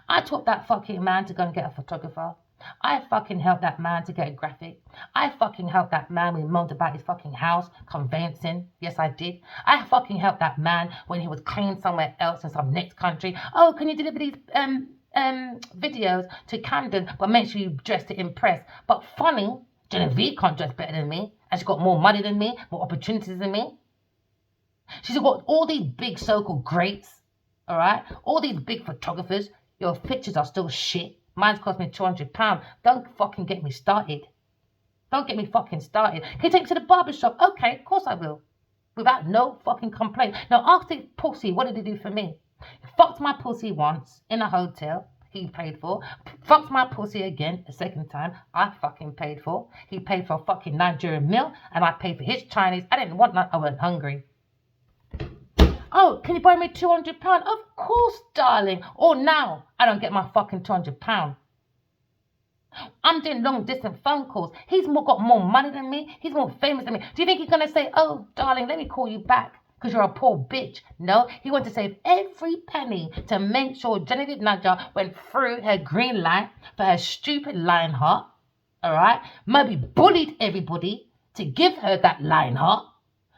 I taught that fucking man to go and get a photographer. I fucking helped that man to get a graphic. I fucking helped that man when he moaned about his fucking house, conveyancing. Yes, I did. I fucking helped that man when he was cleaning somewhere else in some next country. Oh, can you deliver these videos to Camden, but make sure you dress to impress. But funny, Genevieve can't dress better than me, and she's got more money than me, more opportunities than me. She's got all these big so-called greats, all right? All these big photographers. Your pictures are still shit. Mine's cost me £200. Don't fucking get me started. Don't get me fucking started. Can you take me to the barber shop? Okay, of course I will. Without no fucking complaint. Now, ask this pussy, what did he do for me? He fucked my pussy once in a hotel. He paid for. Fucked my pussy again a second time. I fucking paid for. He paid for a fucking Nigerian meal, and I paid for his Chinese. I didn't want none. I wasn't hungry. Oh, can you buy me £200? Of course, darling. Or now, I don't get my fucking £200. I'm doing long distance phone calls. He's got more money than me. He's more famous than me. Do you think he's going to say, oh, darling, let me call you back because you're a poor bitch? No, he wanted to save every penny to make sure Genevieve Nadja went through her green light for her stupid lion heart. All right? Maybe bullied everybody to give her that lion heart.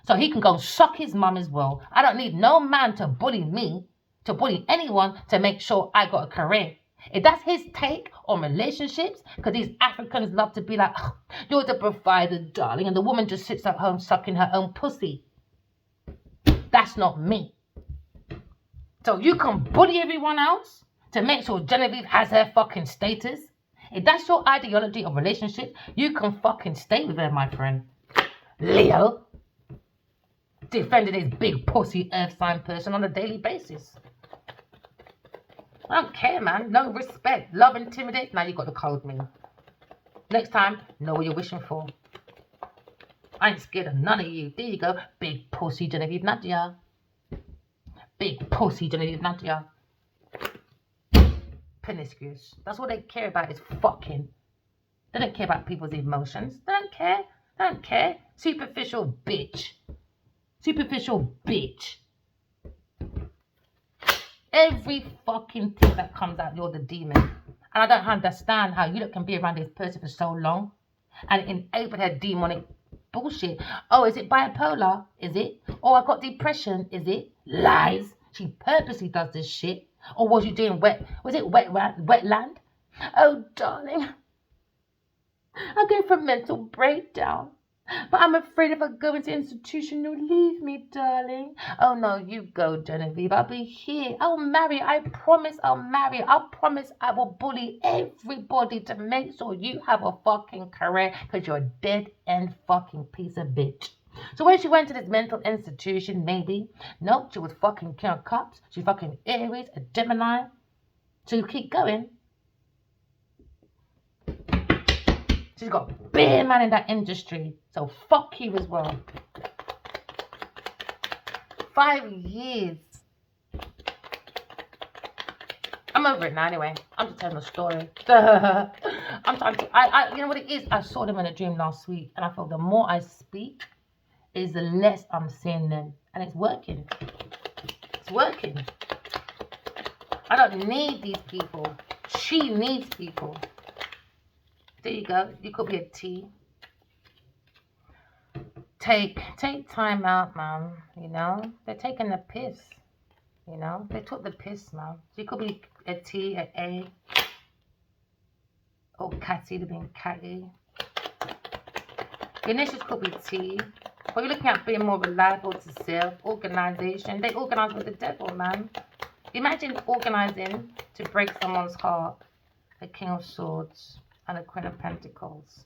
So he can go suck his mum as well. I don't need no man to bully me, to bully anyone to make sure I got a career. If that's his take on relationships, because these Africans love to be like, oh, you're the provider, darling, and the woman just sits at home sucking her own pussy. That's not me. So you can bully everyone else to make sure Genevieve has her fucking status. If that's your ideology of relationships, you can fucking stay with her, my friend. Leo. Defending his big pussy earth sign person on a daily basis. I don't care, man. No respect. Love intimidates. Now you got to code me. Next time, know what you're wishing for. I ain't scared of none of you. There you go. Big pussy Genevieve Nadja. Big pussy Genevieve Nadja. Promiscuous. That's what they care about is fucking. They don't care about people's emotions. They don't care. They don't care. Superficial bitch. Superficial bitch. Every fucking thing that comes out, you're the demon. And I don't understand how you can be around this person for so long and enable her demonic bullshit. Oh, is it bipolar? Is it? Oh, I got depression. Is it? Lies. She purposely does this shit. Or was you doing wetland? Oh, darling. I'm going for a mental breakdown. But I'm afraid if I go into institution, you'll leave me, darling. Oh, no, you go, Genevieve. I'll be here. I'll marry. I promise I'll marry. I promise I will bully everybody to make sure you have a fucking career because you're a dead-end fucking piece of bitch. So when she went to this mental institution, maybe, no, she was fucking King of Cups. She fucking Aries, a Gemini. So you keep going. She's got bare man in that industry. So fuck you as well. 5 years. I'm over it now anyway. I'm just telling a story. I'm trying to, you know what it is? I saw them in a dream last week. And I felt the more I speak, is the less I'm seeing them. And it's working. It's working. I don't need these people. She needs people. There you go. You could be a T. Take time out, man. You know, they're taking the piss. You know, they took the piss, man. So you could be a T, an A, or Catty to being Catty. Your initials could be T. But you're looking at being more reliable to self, organization. They organize with the devil, man. Imagine organizing to break someone's heart. The King of Swords. And the Queen of Pentacles.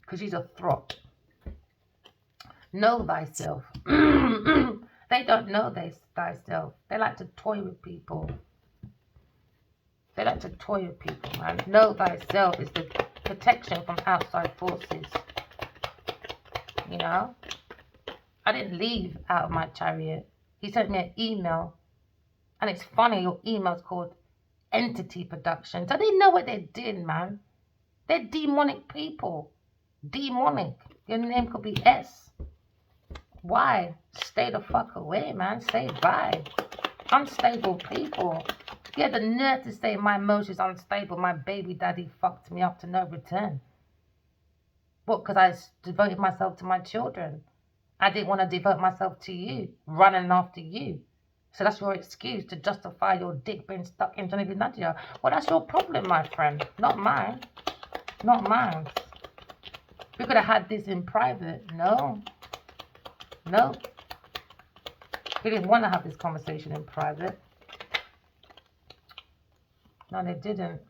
Because she's a throt. Know thyself. They don't know thyself. They like to toy with people. They like to toy with people, man. Know thyself is the protection from outside forces. You know? I didn't leave out of my chariot. He sent me an email. And it's funny, your email's called Entity Production. So they know what they're doing, man. They're demonic people. Demonic. Your name could be S. Why? Stay the fuck away, man. Say bye. Unstable people. He had the nerve to say my emotions unstable. My baby daddy fucked me up to no return. What? Because I devoted myself to my children. I didn't want to devote myself to you, running after you. So that's your excuse to justify your dick being stuck in Genevieve Nadia. Well, that's your problem, my friend. Not mine. Not mine. We could have had this in private. No. No. We didn't want to have this conversation in private. No, they didn't.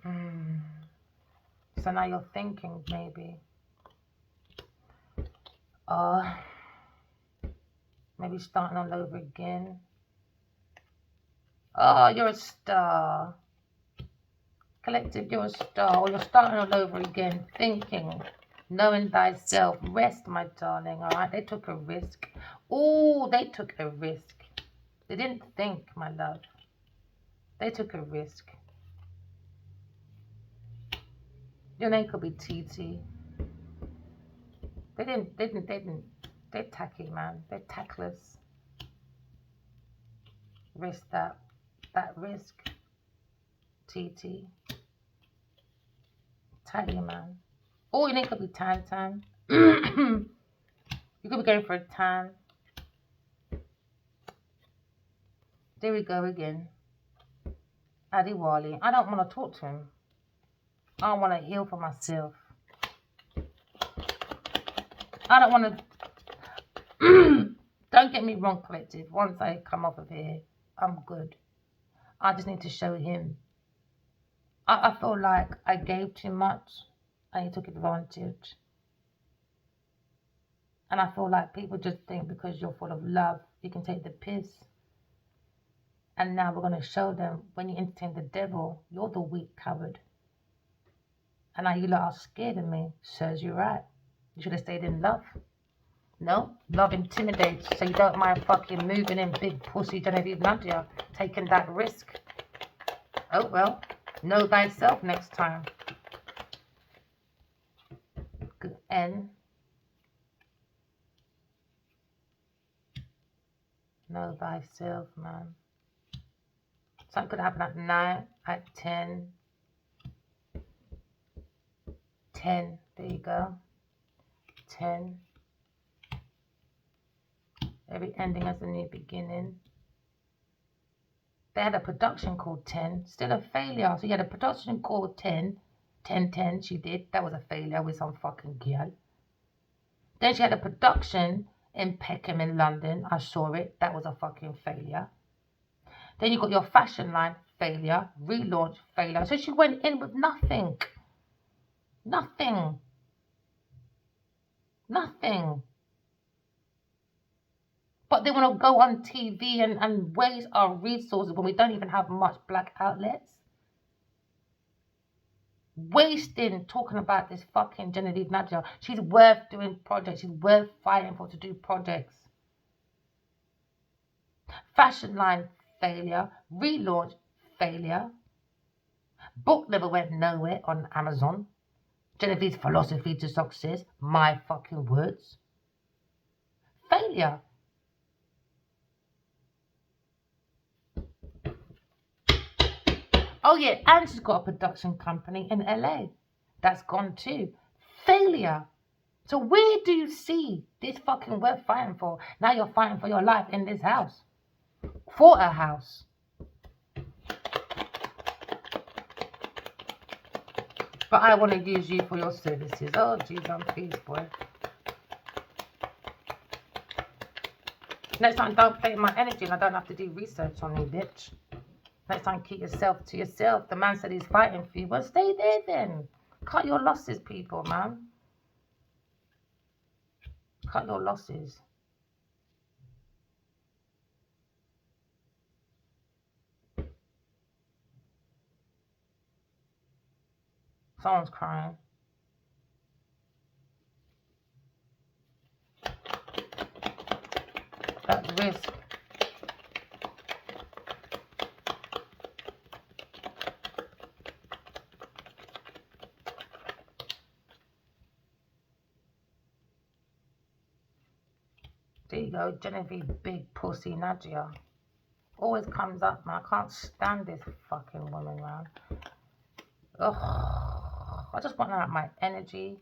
So now you're thinking, maybe. Maybe starting all over again. Oh, you're a star. Collective, you're a star. Or you're starting all over again, thinking, knowing thyself. Rest, my darling, all right? They took a risk. Oh, they took a risk. They didn't think, my love. They took a risk. Your name could be TT. They didn't. They're tacky, man. They're tactless. Risk that risk. TT. Tacky, man. Oh, your name could be Tan. You could be going for a tan. There we go again. Adiwali. I don't want to talk to him. I want to heal for myself. I don't want to... Don't get me wrong, collective. Once I come off of here, I'm good. I just need to show him. I feel like I gave too much and he took advantage. And I feel like people just think because you're full of love, you can take the piss. And now we're going to show them when you entertain the devil, you're the weak coward. And now you lot are scared of me. Serves you right. You should have stayed in love. No, love intimidates, so you don't mind fucking moving in big pussy Genevieve Nadia, taking that risk. Oh well, know thyself next time. Good N. Know thyself, man. Something could happen at 9, at 10. 10, there you go. 10. Every ending has a new beginning. They had a production called 10. Still a failure. So you had a production called 10. 10 she did. That was a failure with some fucking girl. Then she had a production in Peckham in London. I saw it. That was a fucking failure. Then you got your fashion line, failure. Relaunch, failure. So she went in with nothing. Nothing. Nothing. But they want to go on TV and waste our resources when we don't even have much black outlets. Wasting talking about this fucking Genevieve Nadia. She's worth doing projects. She's worth fighting for to do projects. Fashion line, failure. Relaunch, failure. Book never went nowhere on Amazon. Genevieve's philosophy to success. My fucking words. Failure. Oh yeah, and she's got a production company in LA. That's gone too. Failure. So where do you see this fucking worth fighting for? Now you're fighting for your life in this house. For a house. But I want to use you for your services. Oh, jeez, I'm pleased, boy. Next time, don't play my energy and I don't have to do research on you, bitch. Next time, keep yourself to yourself. The man said he's fighting for you. Well, stay there then. Cut your losses, people, man. Cut your losses. Someone's crying. That's risk. There you go, Genevieve, big pussy Nadia. Always comes up, man. I can't stand this fucking woman, man. Ugh. I just want out my energy.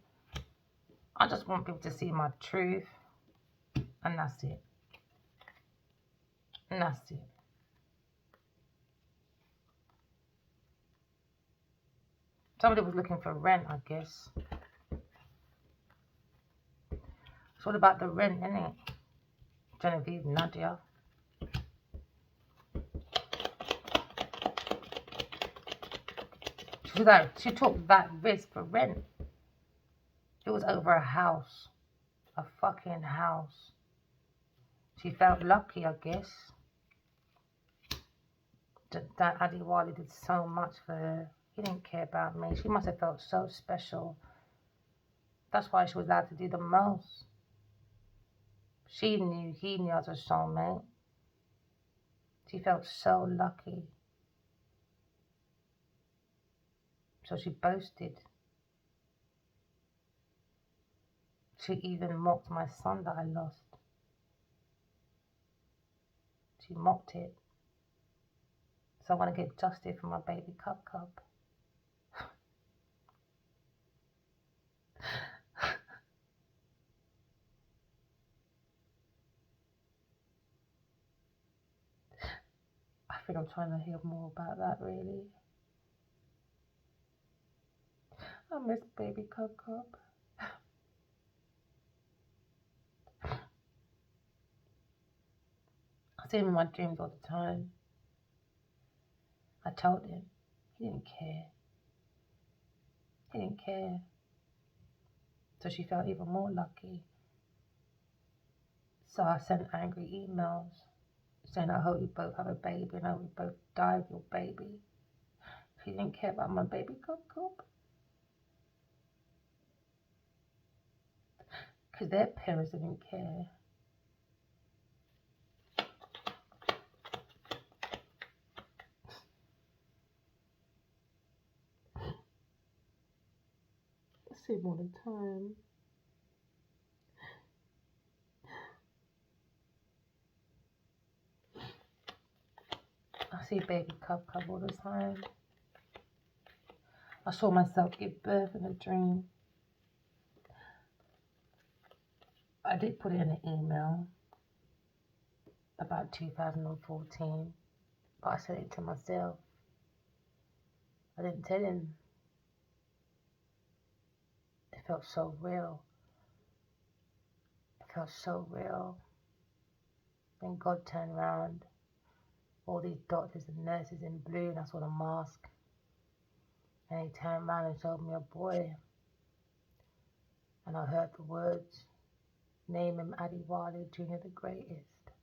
I just want people to see my truth. And that's it. And that's it. Somebody was looking for rent, I guess. It's all about the rent, isn't it? Genevieve, Nadia. She took that risk for rent. It was over a house. A fucking house. She felt lucky, I guess. That Adiwali did so much for her. He didn't care about me. She must have felt so special. That's why she was allowed to do the most. He knew I was a soulmate. She felt so lucky. So she boasted. She even mocked my son that I lost. She mocked it. So I want to get justice for my baby Cub. I think I'm trying to hear more about that, really. I miss baby Cub. I see him in my dreams all the time. I told him. He didn't care. He didn't care. So she felt even more lucky. So I sent angry emails saying, I hope you both have a baby and I hope you both die of your baby. He didn't care about my baby Cub. Because their parents didn't care. I see him all the time. I see baby Cub all the time. I saw myself give birth in a dream. I did put it in an email about 2014, but I said it to myself. I didn't tell him. It felt so real. It felt so real. Then God turned around. All these doctors and nurses in blue, and I saw the mask. And he turned around and showed me a boy. And I heard the words, name him Adiwali Jr. the greatest.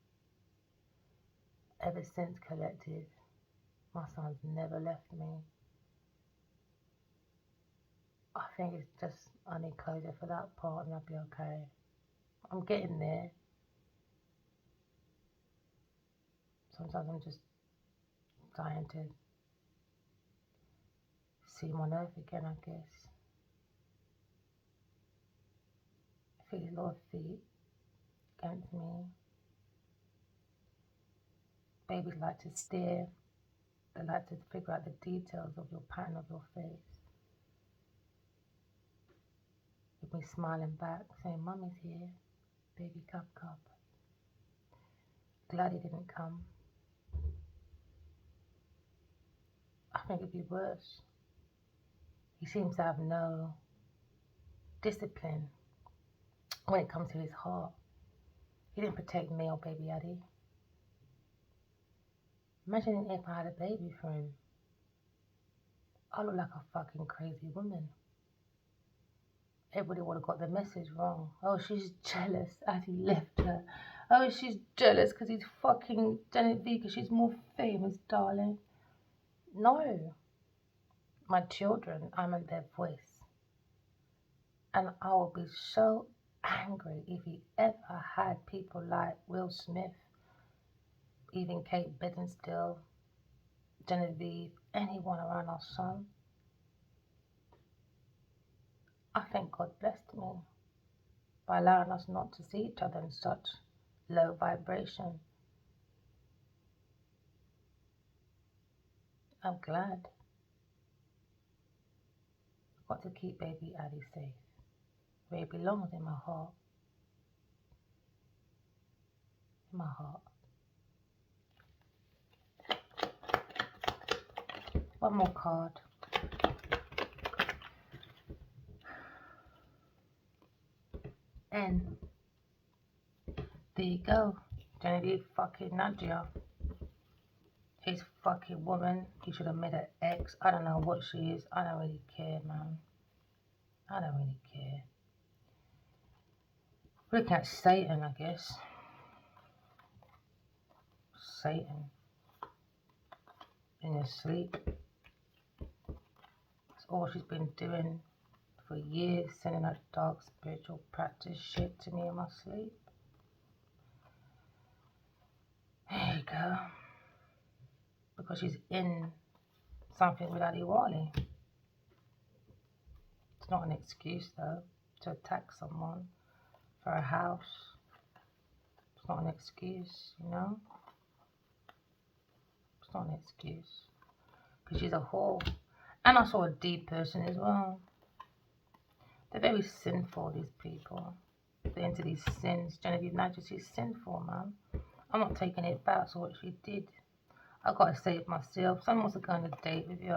Ever since Collective, my son's never left me. I think it's just, I need closure for that part and I'll be okay. I'm getting there. Sometimes I'm just dying to see him on earth again, I guess. I feel his little feet against me. Babies like to stare. They like to figure out the details of your pattern of your face. With me smiling back, saying, Mummy's here, baby Cub. Glad he didn't come. I think it'd be worse. He seems to have no discipline when it comes to his heart. He didn't protect me or baby Addy. Imagine if I had a baby for him. I look like a fucking crazy woman. Everybody would have got the message wrong. Oh, she's jealous Addy left her. Oh, she's jealous because he's fucking Genevieve because she's more famous, darling. No. My children, I'm in their voice. And I will be so angry if he ever had people like Will Smith, even Kate Bedinstill, Genevieve, anyone around our son. I think God blessed me by allowing us not to see each other in such low vibration. I'm glad. I've got to keep baby Addy safe. Where he belongs, in my heart. In my heart. One more card. And there you go. Genevieve fucking Nadia. His fucking woman. He should have met her ex. I don't know what she is. I don't really care, man. I don't really care. Look at Satan, I guess. Satan. In your sleep. That's all she's been doing for years, sending that dark spiritual practice shit to me in my sleep. There you go. Because she's in something with Adiwali. It's not an excuse though to attack someone for a house. It's not an excuse, you know. It's not an excuse. Because she's a whore. And also a deep person as well. They're very sinful, these people. They're into these sins. Genevieve Nigel, she's sinful, man. I'm not taking it back to what she did. I've got to save myself. Someone wants to go on a date with you.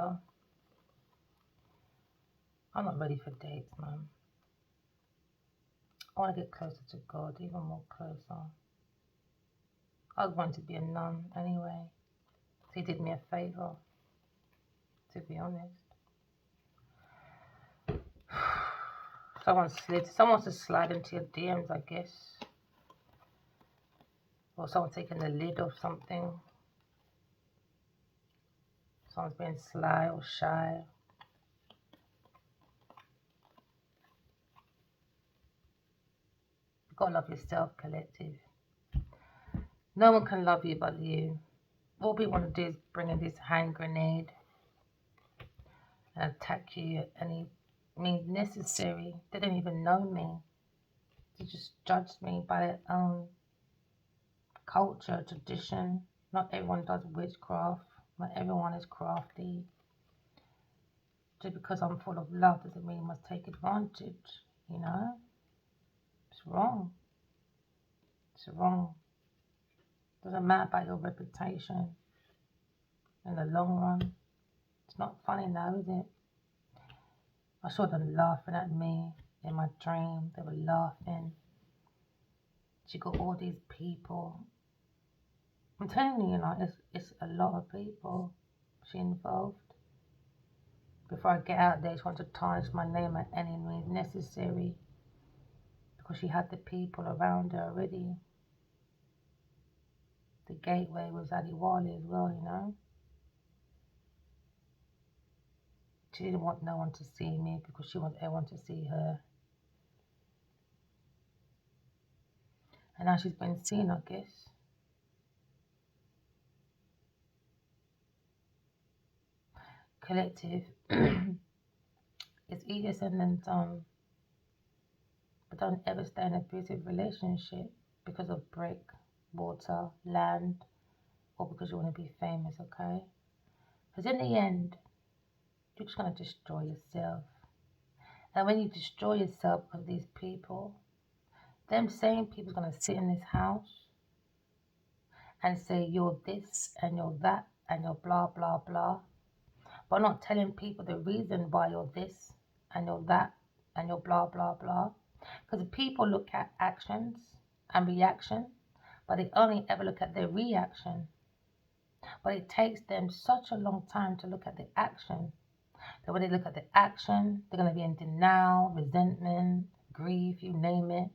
I'm not ready for dates, man. I want to get closer to God, even more closer. I was wanting to be a nun anyway. So he did me a favour, to be honest. Someone wants to slide into your DMs, I guess. Or someone taking the lid off something. Someone's being sly or shy. You've got to love yourself, collective. No one can love you but you. All people want to do is bring in this hand grenade and attack you at any means necessary. They don't even know me. They just judge me by their own culture, tradition. Not everyone does witchcraft. Not everyone is crafty. Just because I'm full of love doesn't mean you must take advantage, you know? It's wrong. It's wrong. Doesn't matter about your reputation in the long run. It's not funny now, is it? I saw them laughing at me in my dream. They were laughing. She got all these people. I'm telling you, it's a lot of people she involved. Before I get out there, she wanted to tarnish my name at any means necessary. Because she had the people around her already. The gateway was Adiwali as well, you know. She didn't want no one to see me because she wanted everyone to see her. And now she's been seen, I guess. Collective. It's easier said than done. But don't ever stay in an abusive relationship because of brick, water, land, or because you want to be famous, okay? Because in the end, you're just going to destroy yourself. And when you destroy yourself because of these people, them same people are going to sit in this house and say you're this and you're that and you're blah, blah, blah. But not telling people the reason why you're this and you're that and you're blah, blah, blah. Because people look at actions and reaction, but they only ever look at their reaction. But it takes them such a long time to look at the action that when they look at the action, they're going to be in denial, resentment, grief, you name it.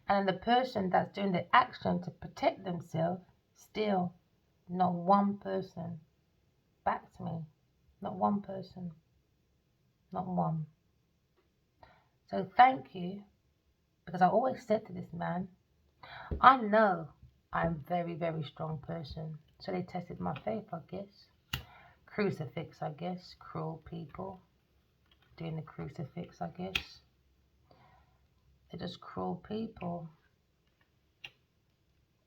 And the person that's doing the action to protect themselves, still not one person backs me. Not one person. Not one. So thank you, because I always said to this man, I know I'm a very, very strong person. So they tested my faith, I guess. Crucifix, I guess. Cruel people doing the crucifix, I guess. They're just cruel people.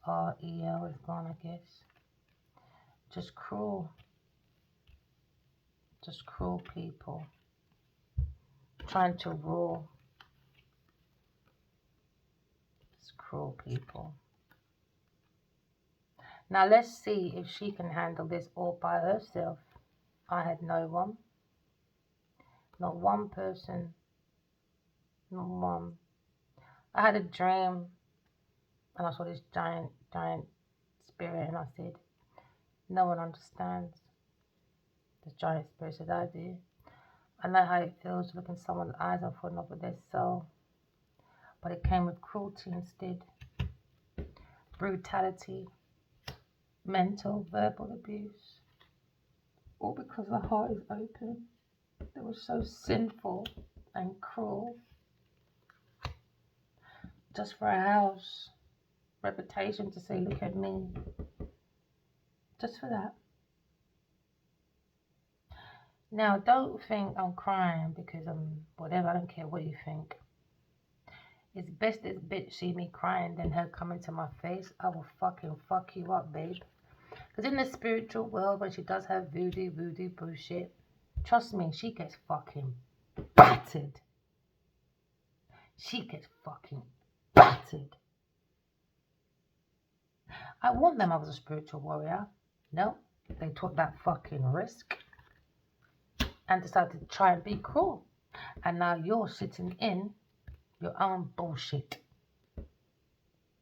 R-E-L is gone, I guess. Just cruel. Just cruel people. Trying to rule. Just cruel people. Now let's see if she can handle this all by herself. I had no one. Not one person. Not one. I had a dream and I saw this giant spirit and I said, no one understands. This giant spirit said, I do. I know how it feels to look in someone's eyes and fall in love with their soul. But it came with cruelty instead. Brutality. Mental, verbal abuse. All because the heart is open. It was so sinful and cruel. Just for a house. Reputation to say, look at me. Just for that. Now, don't think I'm crying because I'm whatever. I don't care what you think. It's best this bitch see me crying than her coming to my face. I will fucking fuck you up, babe. Because in the spiritual world, when she does her voodoo bullshit, trust me, she gets fucking battered. She gets fucking battered. I want them I was a spiritual warrior. No, they took that fucking risk and decided to try and be cruel. And now you're sitting in your own bullshit.